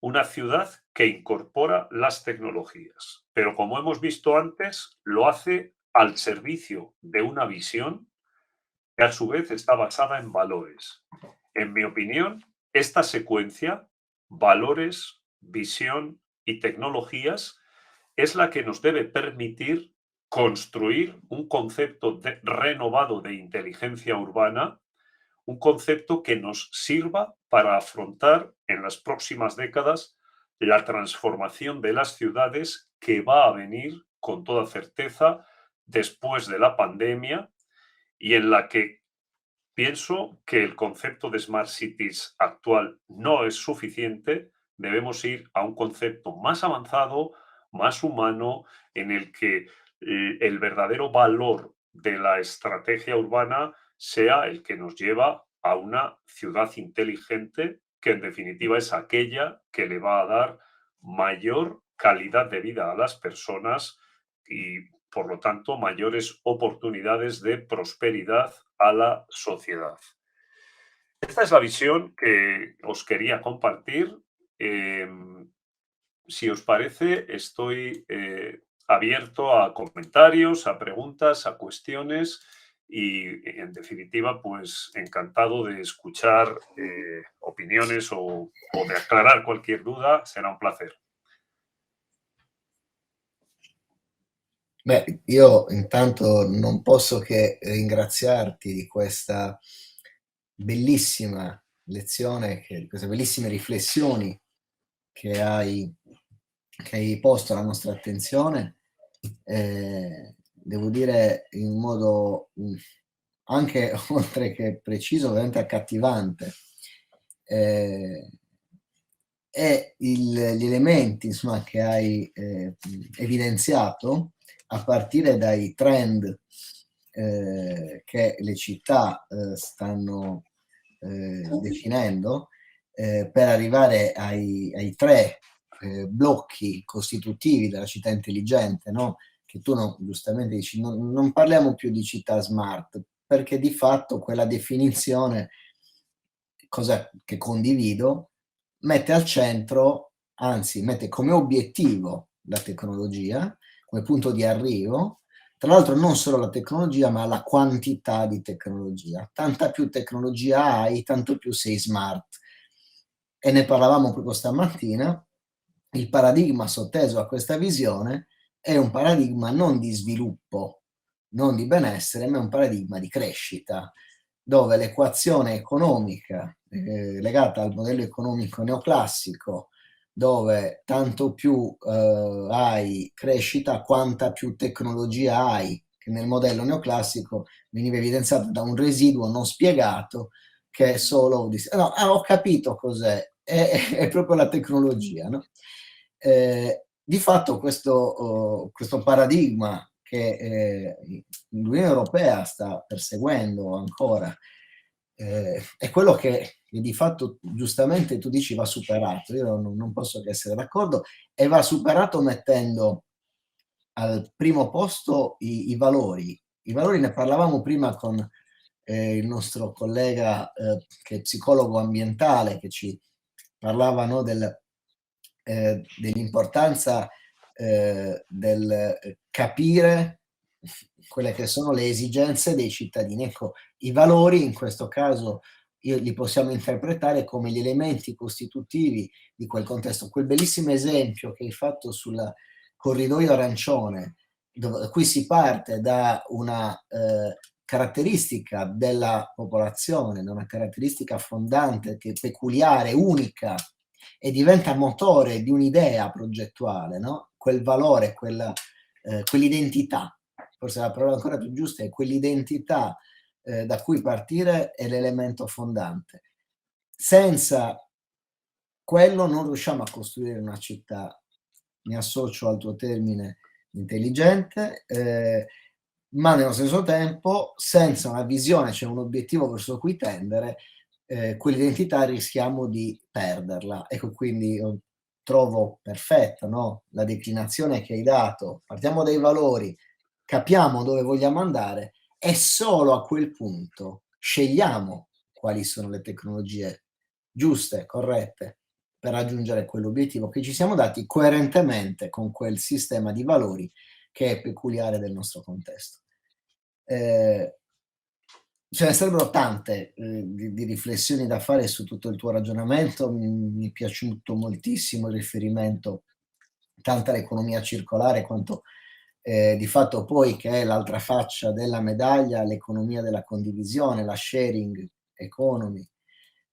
una ciudad que incorpora las tecnologías, pero como hemos visto antes, lo hace al servicio de una visión que a su vez está basada en valores. En mi opinión, esta secuencia, valores, visión y tecnologías, es la que nos debe permitir construir un concepto renovado de inteligencia urbana, un concepto que nos sirva para afrontar en las próximas décadas la transformación de las ciudades que va a venir con toda certeza después de la pandemia y en la que pienso que el concepto de Smart Cities actual no es suficiente. Debemos ir a un concepto más avanzado, más humano, en el que el verdadero valor de la estrategia urbana sea el que nos lleva a una ciudad inteligente, que en definitiva es aquella que le va a dar mayor calidad de vida a las personas y, por lo tanto, mayores oportunidades de prosperidad a la sociedad. Esta es la visión que os quería compartir. Em, si os parece, estoy abierto a comentarios, a preguntas, a cuestiones y, en definitiva, pues encantado de escuchar opiniones o de aclarar cualquier duda. Será un placer. Beh, io intanto non posso che ringraziarti di questa bellissima lezione, di queste bellissime riflessioni che hai, che hai posto alla nostra attenzione. Devo dire in modo anche oltre che preciso, veramente accattivante. Eh, e gli elementi insomma, che hai evidenziato a partire dai trend che le città stanno definendo per arrivare ai tre blocchi costitutivi della città intelligente, no? Che tu giustamente dici, non parliamo più di città smart, perché di fatto quella definizione, cosa che condivido, mette al centro, anzi mette come obiettivo la tecnologia, come punto di arrivo, tra l'altro non solo la tecnologia, ma la quantità di tecnologia. Tanta più tecnologia hai, tanto più sei smart. E ne parlavamo proprio stamattina, il paradigma sotteso a questa visione è un paradigma non di sviluppo, non di benessere, ma è un paradigma di crescita, dove l'equazione economica legata al modello economico neoclassico, dove tanto più hai crescita, quanta più tecnologia hai, che nel modello neoclassico veniva evidenziato da un residuo non spiegato che è solo no, ho capito cos'è, è proprio la tecnologia, no? Di fatto questo paradigma che l'Unione Europea sta perseguendo ancora è quello che di fatto giustamente tu dici va superato. Io non posso che essere d'accordo, e va superato mettendo al primo posto i valori. I valori ne parlavamo prima con il nostro collega che è psicologo ambientale, che ci parlava, no, dell'importanza del capire quelle che sono le esigenze dei cittadini. Ecco, i valori in questo caso li possiamo interpretare come gli elementi costitutivi di quel contesto. Quel bellissimo esempio che hai fatto sul corridoio arancione, da cui si parte da una caratteristica della popolazione, da una caratteristica fondante, che è peculiare, unica, e diventa motore di un'idea progettuale, no? Quel valore, quell'identità, forse la parola ancora più giusta è quell'identità da cui partire è l'elemento fondante. Senza quello non riusciamo a costruire una città, mi associo al tuo termine, intelligente, ma nello stesso tempo, senza una visione, cioè un obiettivo verso cui tendere, quell'identità rischiamo di perderla. Ecco, quindi io trovo perfetta, no, la declinazione che hai dato. Partiamo dai valori, capiamo dove vogliamo andare e solo a quel punto scegliamo quali sono le tecnologie giuste, corrette, per raggiungere quell'obiettivo che ci siamo dati coerentemente con quel sistema di valori che è peculiare del nostro contesto. Ce ne sarebbero tante di riflessioni da fare su tutto il tuo ragionamento. Mi è piaciuto moltissimo il riferimento tanto all'economia circolare quanto di fatto poi, che è l'altra faccia della medaglia, l'economia della condivisione, la sharing economy.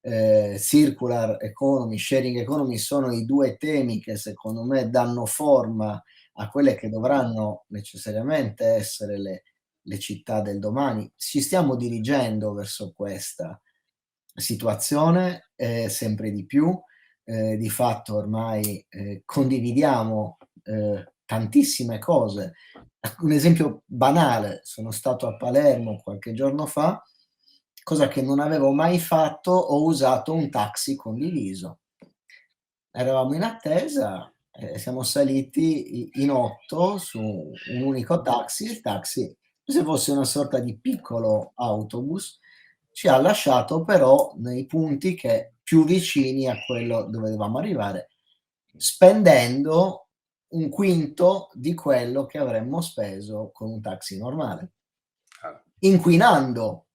Circular economy, sharing economy sono i due temi che secondo me danno forma a quelle che dovranno necessariamente essere le città del domani. Ci stiamo dirigendo verso questa situazione sempre di più. Di fatto ormai condividiamo tantissime cose. Un esempio banale: sono stato a Palermo qualche giorno fa, cosa che non avevo mai fatto, ho usato un taxi condiviso. Eravamo in attesa, siamo saliti in 8 su un unico taxi. Il taxi, se fosse una sorta di piccolo autobus, ci ha lasciato però nei punti che più vicini a quello dove dovevamo arrivare, spendendo un quinto di quello che avremmo speso con un taxi normale, inquinando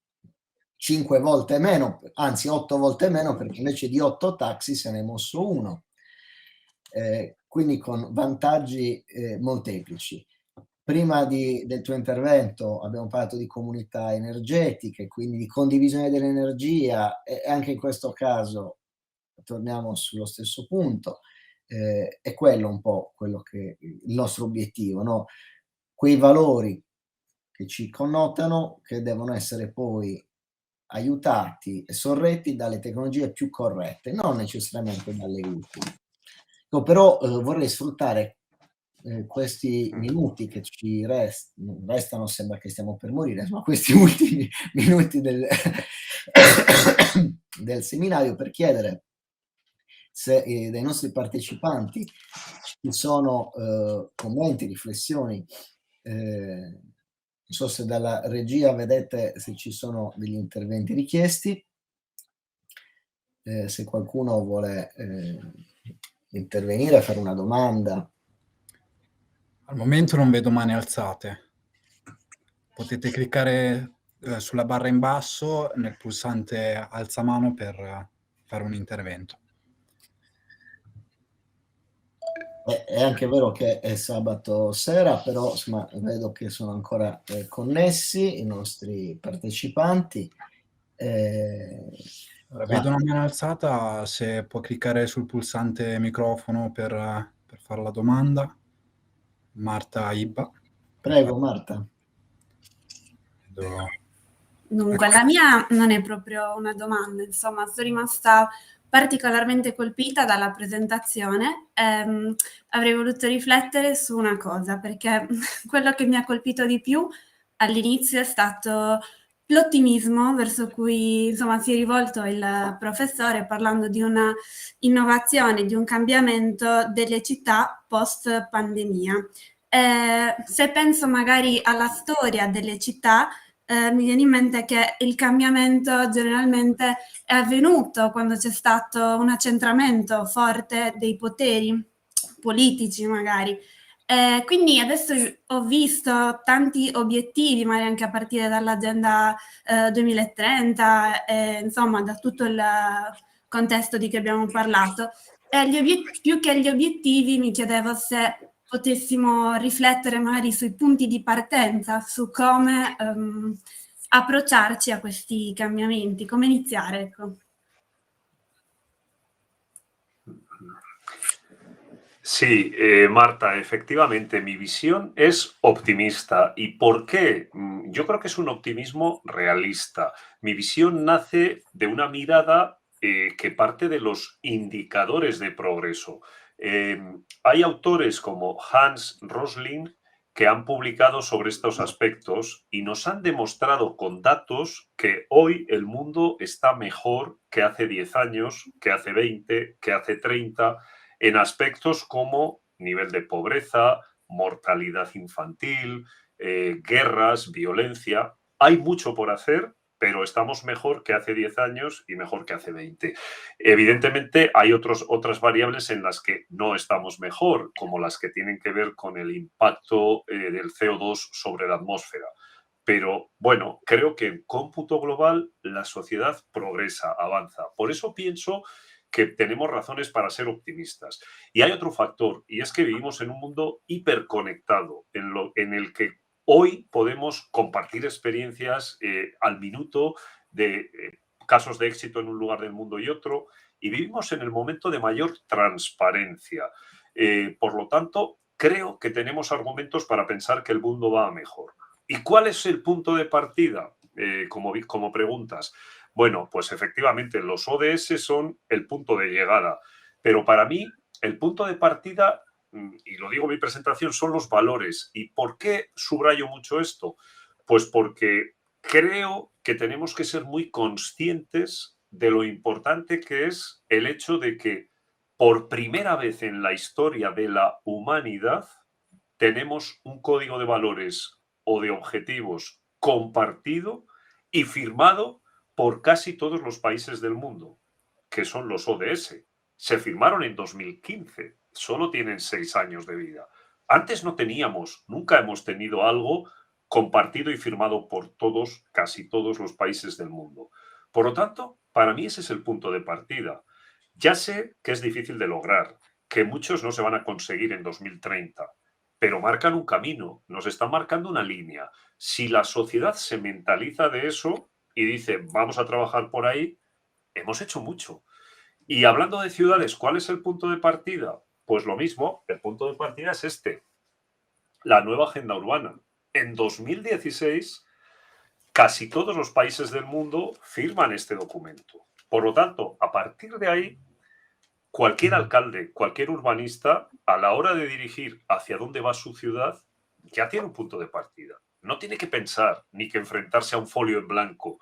5 volte meno, anzi 8 volte meno, perché invece di 8 taxi se ne è mosso uno. Quindi con vantaggi molteplici. Prima del tuo intervento abbiamo parlato di comunità energetiche, quindi di condivisione dell'energia, e anche in questo caso torniamo sullo stesso punto. È quello un po' quello che il nostro obiettivo, no? Quei valori che ci connotano, che devono essere poi aiutati e sorretti dalle tecnologie più corrette, non necessariamente dalle ultime. No, però vorrei sfruttare questi minuti che ci restano, sembra che stiamo per morire, ma questi ultimi minuti del seminario per chiedere se dai nostri partecipanti ci sono commenti, riflessioni. Non so se dalla regia vedete se ci sono degli interventi richiesti. Se qualcuno vuole intervenire, fare una domanda. Al momento non vedo mani alzate. Potete cliccare sulla barra in basso nel pulsante alza mano per fare un intervento. È anche vero che è sabato sera, però insomma, vedo che sono ancora connessi i nostri partecipanti. Vedo una mano alzata, se può cliccare sul pulsante microfono per fare la domanda. Marta Ibba. Prego Marta. Dunque, la mia non è proprio una domanda, insomma, sono rimasta particolarmente colpita dalla presentazione. Avrei voluto riflettere su una cosa, perché quello che mi ha colpito di più all'inizio è stato l'ottimismo verso cui, insomma, si è rivolto il professore parlando di una innovazione, di un cambiamento delle città post pandemia. Se penso magari alla storia delle città, mi viene in mente che il cambiamento generalmente è avvenuto quando c'è stato un accentramento forte dei poteri politici magari. Quindi adesso ho visto tanti obiettivi, magari anche a partire dall'agenda 2030, insomma da tutto il contesto di cui abbiamo parlato. Più che gli obiettivi mi chiedevo se potessimo riflettere magari sui punti di partenza, su come approcciarci a questi cambiamenti, come iniziare, ecco. Sí, Marta, efectivamente, mi visión es optimista. ¿Y por qué? Yo creo que es un optimismo realista. Mi visión nace de una mirada que parte de los indicadores de progreso. Hay autores como Hans Rosling que han publicado sobre estos aspectos y nos han demostrado con datos que hoy el mundo está mejor que hace 10 años, que hace 20, que hace 30, en aspectos como nivel de pobreza, mortalidad infantil, guerras, violencia. Hay mucho por hacer, pero estamos mejor que hace 10 años y mejor que hace 20. Evidentemente, hay otras variables en las que no estamos mejor, como las que tienen que ver con el impacto del CO2 sobre la atmósfera. Pero bueno, creo que en cómputo global la sociedad progresa, avanza. Por eso pienso que tenemos razones para ser optimistas. Y hay otro factor, y es que vivimos en un mundo hiperconectado, en el que hoy podemos compartir experiencias al minuto de casos de éxito en un lugar del mundo y otro, y vivimos en el momento de mayor transparencia. Por lo tanto, creo que tenemos argumentos para pensar que el mundo va a mejor. ¿Y cuál es el punto de partida? Como preguntas. Bueno, pues efectivamente los ODS son el punto de llegada, pero para mí el punto de partida, y lo digo en mi presentación, son los valores. ¿Y por qué subrayo mucho esto? Pues porque creo que tenemos que ser muy conscientes de lo importante que es el hecho de que por primera vez en la historia de la humanidad tenemos un código de valores o de objetivos compartido y firmado por casi todos los países del mundo, que son los ODS. Se firmaron en 2015, solo tienen 6 años de vida. Antes no teníamos, nunca hemos tenido algo compartido y firmado por todos, casi todos los países del mundo. Por lo tanto, para mí ese es el punto de partida. Ya sé que es difícil de lograr, que muchos no se van a conseguir en 2030, pero marcan un camino, nos están marcando una línea. Si la sociedad se mentaliza de eso y dice, vamos a trabajar por ahí, hemos hecho mucho. Y hablando de ciudades, ¿cuál es el punto de partida? Pues lo mismo, el punto de partida es este, la nueva agenda urbana. En 2016, casi todos los países del mundo firman este documento. Por lo tanto, a partir de ahí, cualquier alcalde, cualquier urbanista, a la hora de dirigir hacia dónde va su ciudad, ya tiene un punto de partida. No tiene que pensar ni que enfrentarse a un folio en blanco.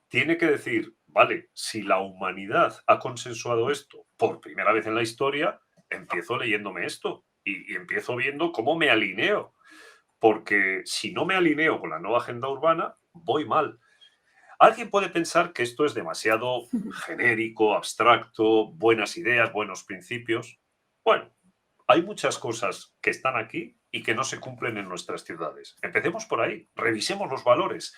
Tiene que decir, vale, si la humanidad ha consensuado esto por primera vez en la historia, empiezo leyéndome esto y empiezo viendo cómo me alineo. Porque si no me alineo con la nueva agenda urbana, voy mal. Alguien puede pensar que esto es demasiado genérico, abstracto, buenas ideas, buenos principios. Bueno, hay muchas cosas que están aquí y que no se cumplen en nuestras ciudades. Empecemos por ahí, revisemos los valores.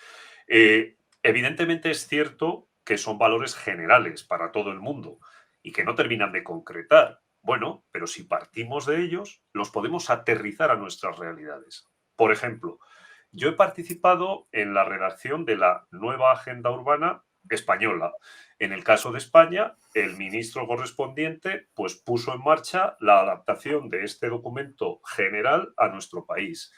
Evidentemente es cierto que son valores generales para todo el mundo y que no terminan de concretar. Bueno, pero si partimos de ellos, los podemos aterrizar a nuestras realidades. Por ejemplo, yo he participado en la redacción de la nueva agenda urbana española. En el caso de España, el ministro correspondiente pues, puso en marcha la adaptación de este documento general a nuestro país.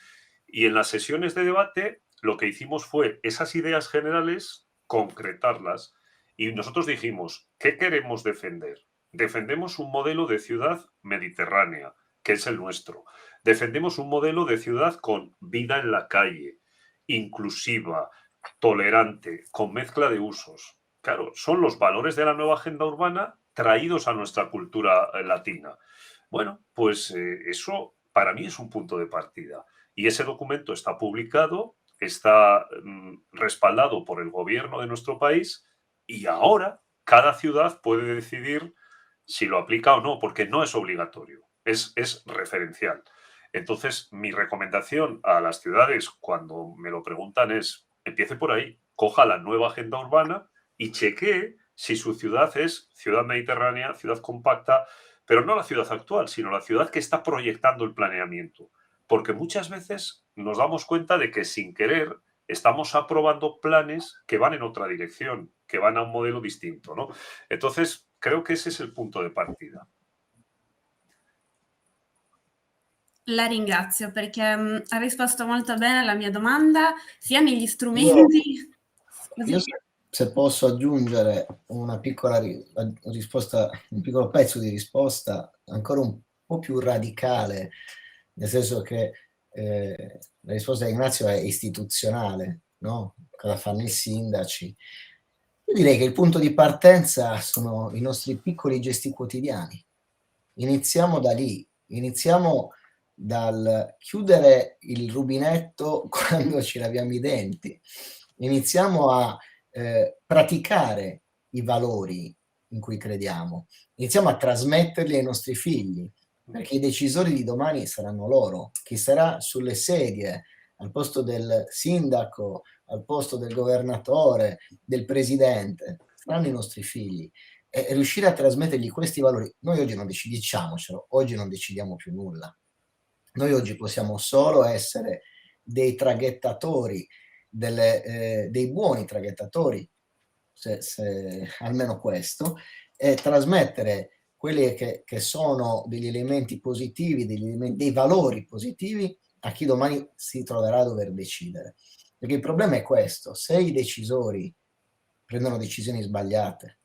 Y en las sesiones de debate lo que hicimos fue esas ideas generales concretarlas. Y nosotros dijimos, ¿qué queremos defender? Defendemos un modelo de ciudad mediterránea, que es el nuestro. Defendemos un modelo de ciudad con vida en la calle, inclusiva, tolerante, con mezcla de usos. Claro, son los valores de la nueva agenda urbana traídos a nuestra cultura latina. Bueno, pues eso para mí es un punto de partida. Y ese documento está publicado, está respaldado por el gobierno de nuestro país y ahora cada ciudad puede decidir si lo aplica o no, porque no es obligatorio, es referencial. Entonces, mi recomendación a las ciudades cuando me lo preguntan es, empiece por ahí, coja la nueva agenda urbana y chequee si su ciudad es ciudad mediterránea, ciudad compacta, pero no la ciudad actual, sino la ciudad que está proyectando el planeamiento. Porque muchas veces nos damos cuenta de que sin querer estamos aprobando planes que van en otra dirección, que van a un modelo distinto, ¿no? Entonces, creo che ese è il punto di partita. La ringrazio perché ha risposto molto bene alla mia domanda, sia negli strumenti. Io se posso aggiungere una piccola risposta, un piccolo pezzo di risposta ancora un po' più radicale, nel senso che la risposta di Ignazio è istituzionale, no? Cosa fanno i sindaci? Io direi che il punto di partenza sono i nostri piccoli gesti quotidiani. Iniziamo da lì, iniziamo dal chiudere il rubinetto quando ci laviamo i denti, iniziamo a praticare i valori in cui crediamo, iniziamo a trasmetterli ai nostri figli, perché i decisori di domani saranno loro. Chi sarà sulle sedie al posto del sindaco, al posto del governatore, del presidente, saranno i nostri figli. E riuscire a trasmettergli questi valori, noi oggi non diciamocelo, oggi non decidiamo più nulla. Noi oggi possiamo solo essere dei traghettatori, dei buoni traghettatori, se almeno questo, e trasmettere quelli che sono degli elementi positivi, dei valori positivi a chi domani si troverà a dover decidere. Perché il problema è questo: se i decisori prendono decisioni sbagliate,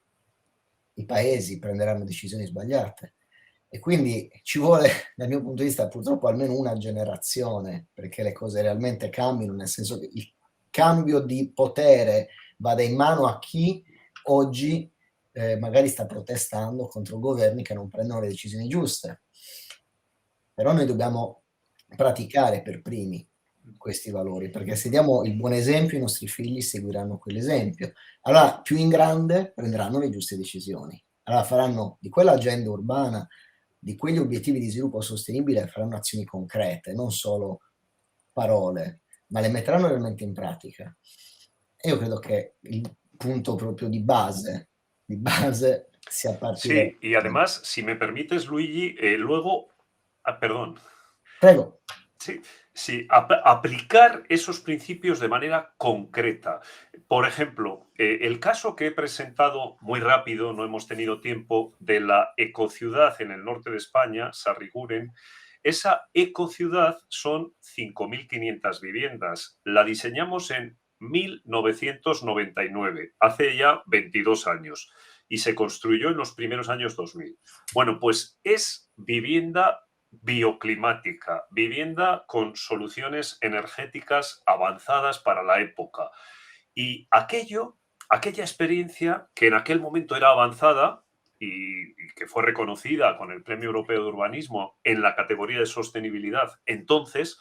i paesi prenderanno decisioni sbagliate, e quindi ci vuole, dal mio punto di vista, purtroppo almeno una generazione perché le cose realmente cambino, nel senso che il cambio di potere vada in mano a chi oggi magari sta protestando contro governi che non prendono le decisioni giuste. Però noi dobbiamo praticare per primi questi valori, perché se diamo il buon esempio, i nostri figli seguiranno quell'esempio. Allora, più in grande, prenderanno le giuste decisioni. Allora, faranno di quell'agenda urbana, di quegli obiettivi di sviluppo sostenibile, faranno azioni concrete, non solo parole, ma le metteranno realmente in pratica. E io credo che il punto proprio di base sia partire... Sí, y además, si me permites, Luigi, luego... perdón. Prego. Sí, sí, aplicar esos principios de manera concreta. Por ejemplo, el caso que he presentado muy rápido, no hemos tenido tiempo, de la ecociudad en el norte de España, Sarriguren. Esa ecociudad son 5.500 viviendas. La diseñamos en 1999, hace ya 22 años, y se construyó en los primeros años 2000. Bueno, pues es vivienda bioclimática, vivienda con soluciones energéticas avanzadas para la época. Y aquella experiencia que en aquel momento era avanzada y que fue reconocida con el Premio Europeo de Urbanismo en la categoría de sostenibilidad, entonces,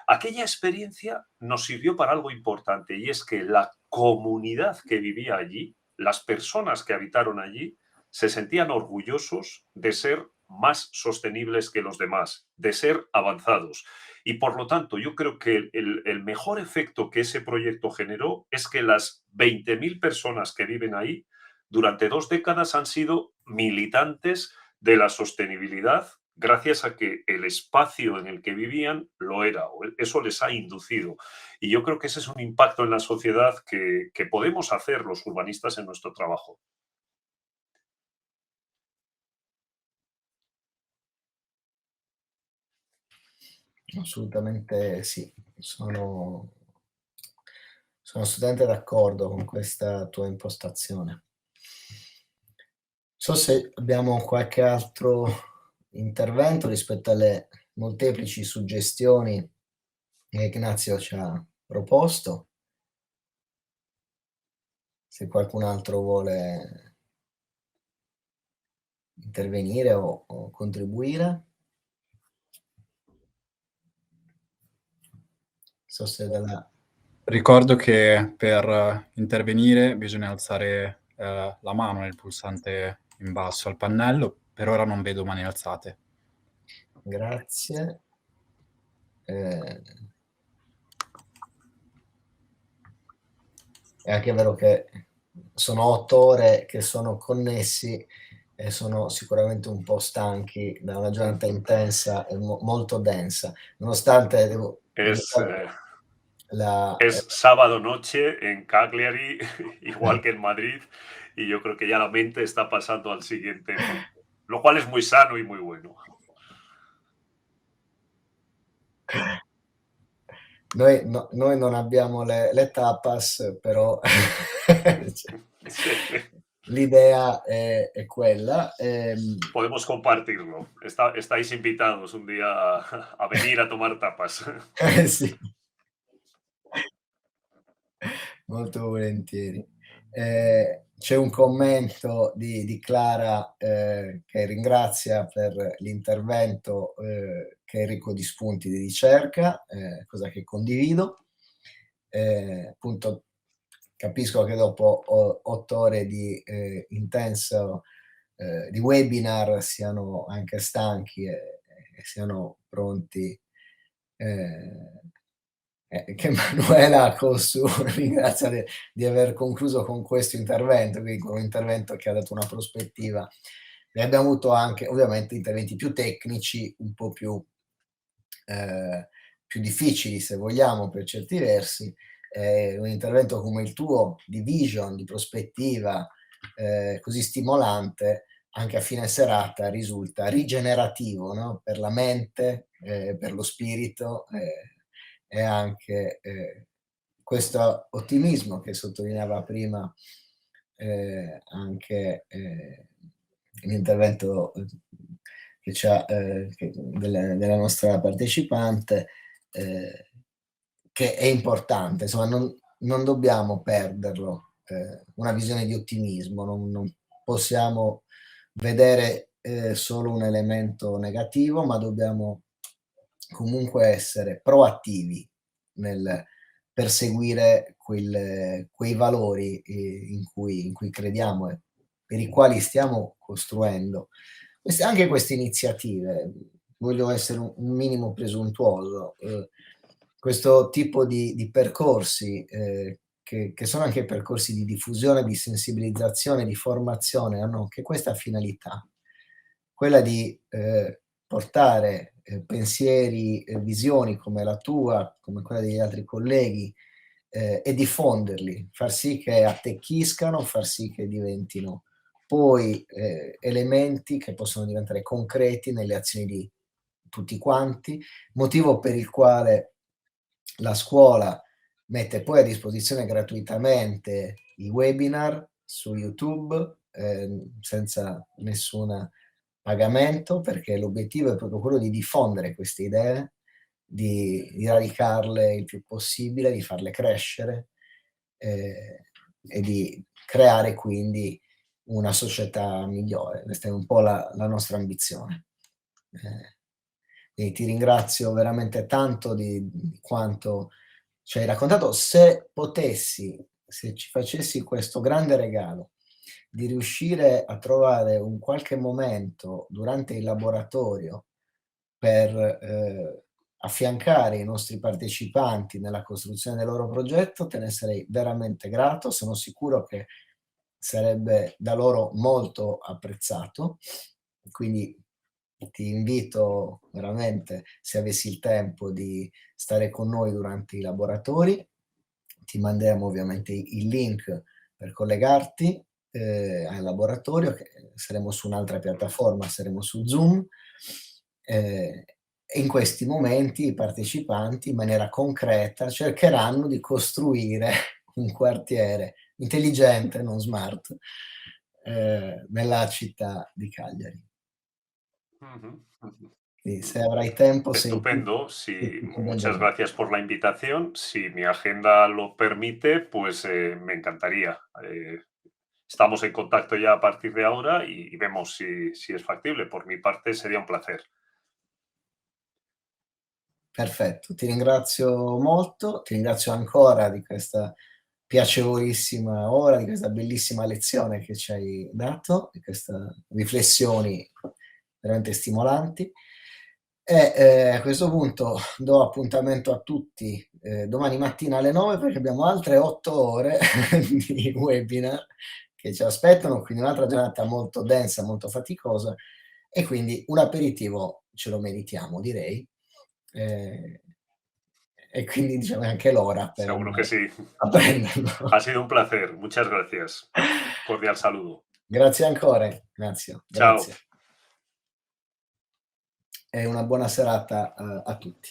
aquella experiencia nos sirvió para algo importante, y es que la comunidad que vivía allí, las personas que habitaron allí, se sentían orgullosos de ser más sostenibles que los demás, de ser avanzados. Y por lo tanto, yo creo que el mejor efecto que ese proyecto generó es que las 20.000 personas que viven ahí durante 2 décadas han sido militantes de la sostenibilidad, gracias a que el espacio en el que vivían lo era, o eso les ha inducido. Y yo creo que ese es un impacto en la sociedad que podemos hacer los urbanistas en nuestro trabajo. Assolutamente sì, sono assolutamente d'accordo con questa tua impostazione. Non so se abbiamo qualche altro intervento rispetto alle molteplici suggestioni che Ignazio ci ha proposto. Se qualcun altro vuole intervenire o contribuire. So se dalla... Ricordo che per intervenire bisogna alzare la mano nel pulsante in basso al pannello. Per ora non vedo mani alzate. Grazie. È anche vero che sono 8 ore che sono connessi e sono sicuramente un po' stanchi da una giornata intensa e molto densa, nonostante devo Es la... sábado noche en Cagliari, igual que en Madrid, y yo creo que ya la mente está pasando al siguiente punto, lo cual es muy sano y muy bueno. Noi non abbiamo le tapas, però Sí. l'idea è quella. Podemos compartirlo. Estáis invitados un día a venir a tomar tapas. Sì. Molto volentieri. C'è un commento di Clara che ringrazia per l'intervento, che è ricco di spunti di ricerca, cosa che condivido. Appunto, capisco che dopo 8 ore di intenso di webinar siano anche stanchi e siano pronti, che Manuela Cossu ringrazia di aver concluso con questo intervento, quindi con un intervento che ha dato una prospettiva. Ne abbiamo avuto anche ovviamente interventi più tecnici, un po' più difficili, se vogliamo, per certi versi. Un intervento come il tuo, di vision, di prospettiva, così stimolante, anche a fine serata risulta rigenerativo, no? Per la mente, per lo spirito, e anche questo ottimismo che sottolineava prima anche l'intervento che c'ha della nostra partecipante, che è importante, insomma non dobbiamo perderlo, una visione di ottimismo, possiamo vedere solo un elemento negativo, ma dobbiamo comunque essere proattivi nel perseguire quei valori in cui crediamo e per i quali stiamo costruendo anche queste iniziative. Voglio essere un minimo presuntuoso. Questo tipo di percorsi, che sono anche percorsi di diffusione, di sensibilizzazione, di formazione, hanno anche questa finalità, quella di portare pensieri e visioni come la tua, come quella degli altri colleghi, e diffonderli, far sì che attecchiscano, far sì che diventino poi elementi che possono diventare concreti nelle azioni di tutti quanti, motivo per il quale la scuola mette poi a disposizione gratuitamente i webinar su YouTube senza nessun pagamento, perché l'obiettivo è proprio quello di diffondere queste idee, di radicarle il più possibile, di farle crescere e di creare quindi una società migliore. Questa è un po' la nostra ambizione. E ti ringrazio veramente tanto di quanto ci hai raccontato. Se ci facessi questo grande regalo di riuscire a trovare un qualche momento durante il laboratorio per affiancare i nostri partecipanti nella costruzione del loro progetto, te ne sarei veramente grato. Sono sicuro che sarebbe da loro molto apprezzato. Quindi ti invito veramente, se avessi il tempo, di stare con noi durante i laboratori. Ti manderemo ovviamente il link per collegarti al laboratorio, che saremo su un'altra piattaforma, saremo su Zoom. E in questi momenti i partecipanti in maniera concreta cercheranno di costruire un quartiere intelligente, non smart, nella città di Cagliari. Y si avrai tempo, Estupendo, sí, muchas gracias por la invitación. Si mi agenda lo permite, pues me encantaría. Estamos en contacto ya a partir de ahora y vemos si es factible. Por mi parte sería un placer. Perfetto, ti ringrazio molto, ti ringrazio ancora di questa piacevolissima ora, di questa bellissima lezione che ci hai dato, di queste riflessioni veramente stimolanti. E a questo punto do appuntamento a tutti domani mattina alle 9, perché abbiamo altre 8 ore di webinar che ci aspettano, quindi un'altra giornata molto densa, molto faticosa, e quindi un aperitivo ce lo meritiamo, direi. E quindi diciamo è anche l'ora per Seguro que sí. a prenderlo. Ha sido un placer. Muchas gracias. Cordial saludo. Grazie ancora, grazie. Ciao. E una buona serata a tutti.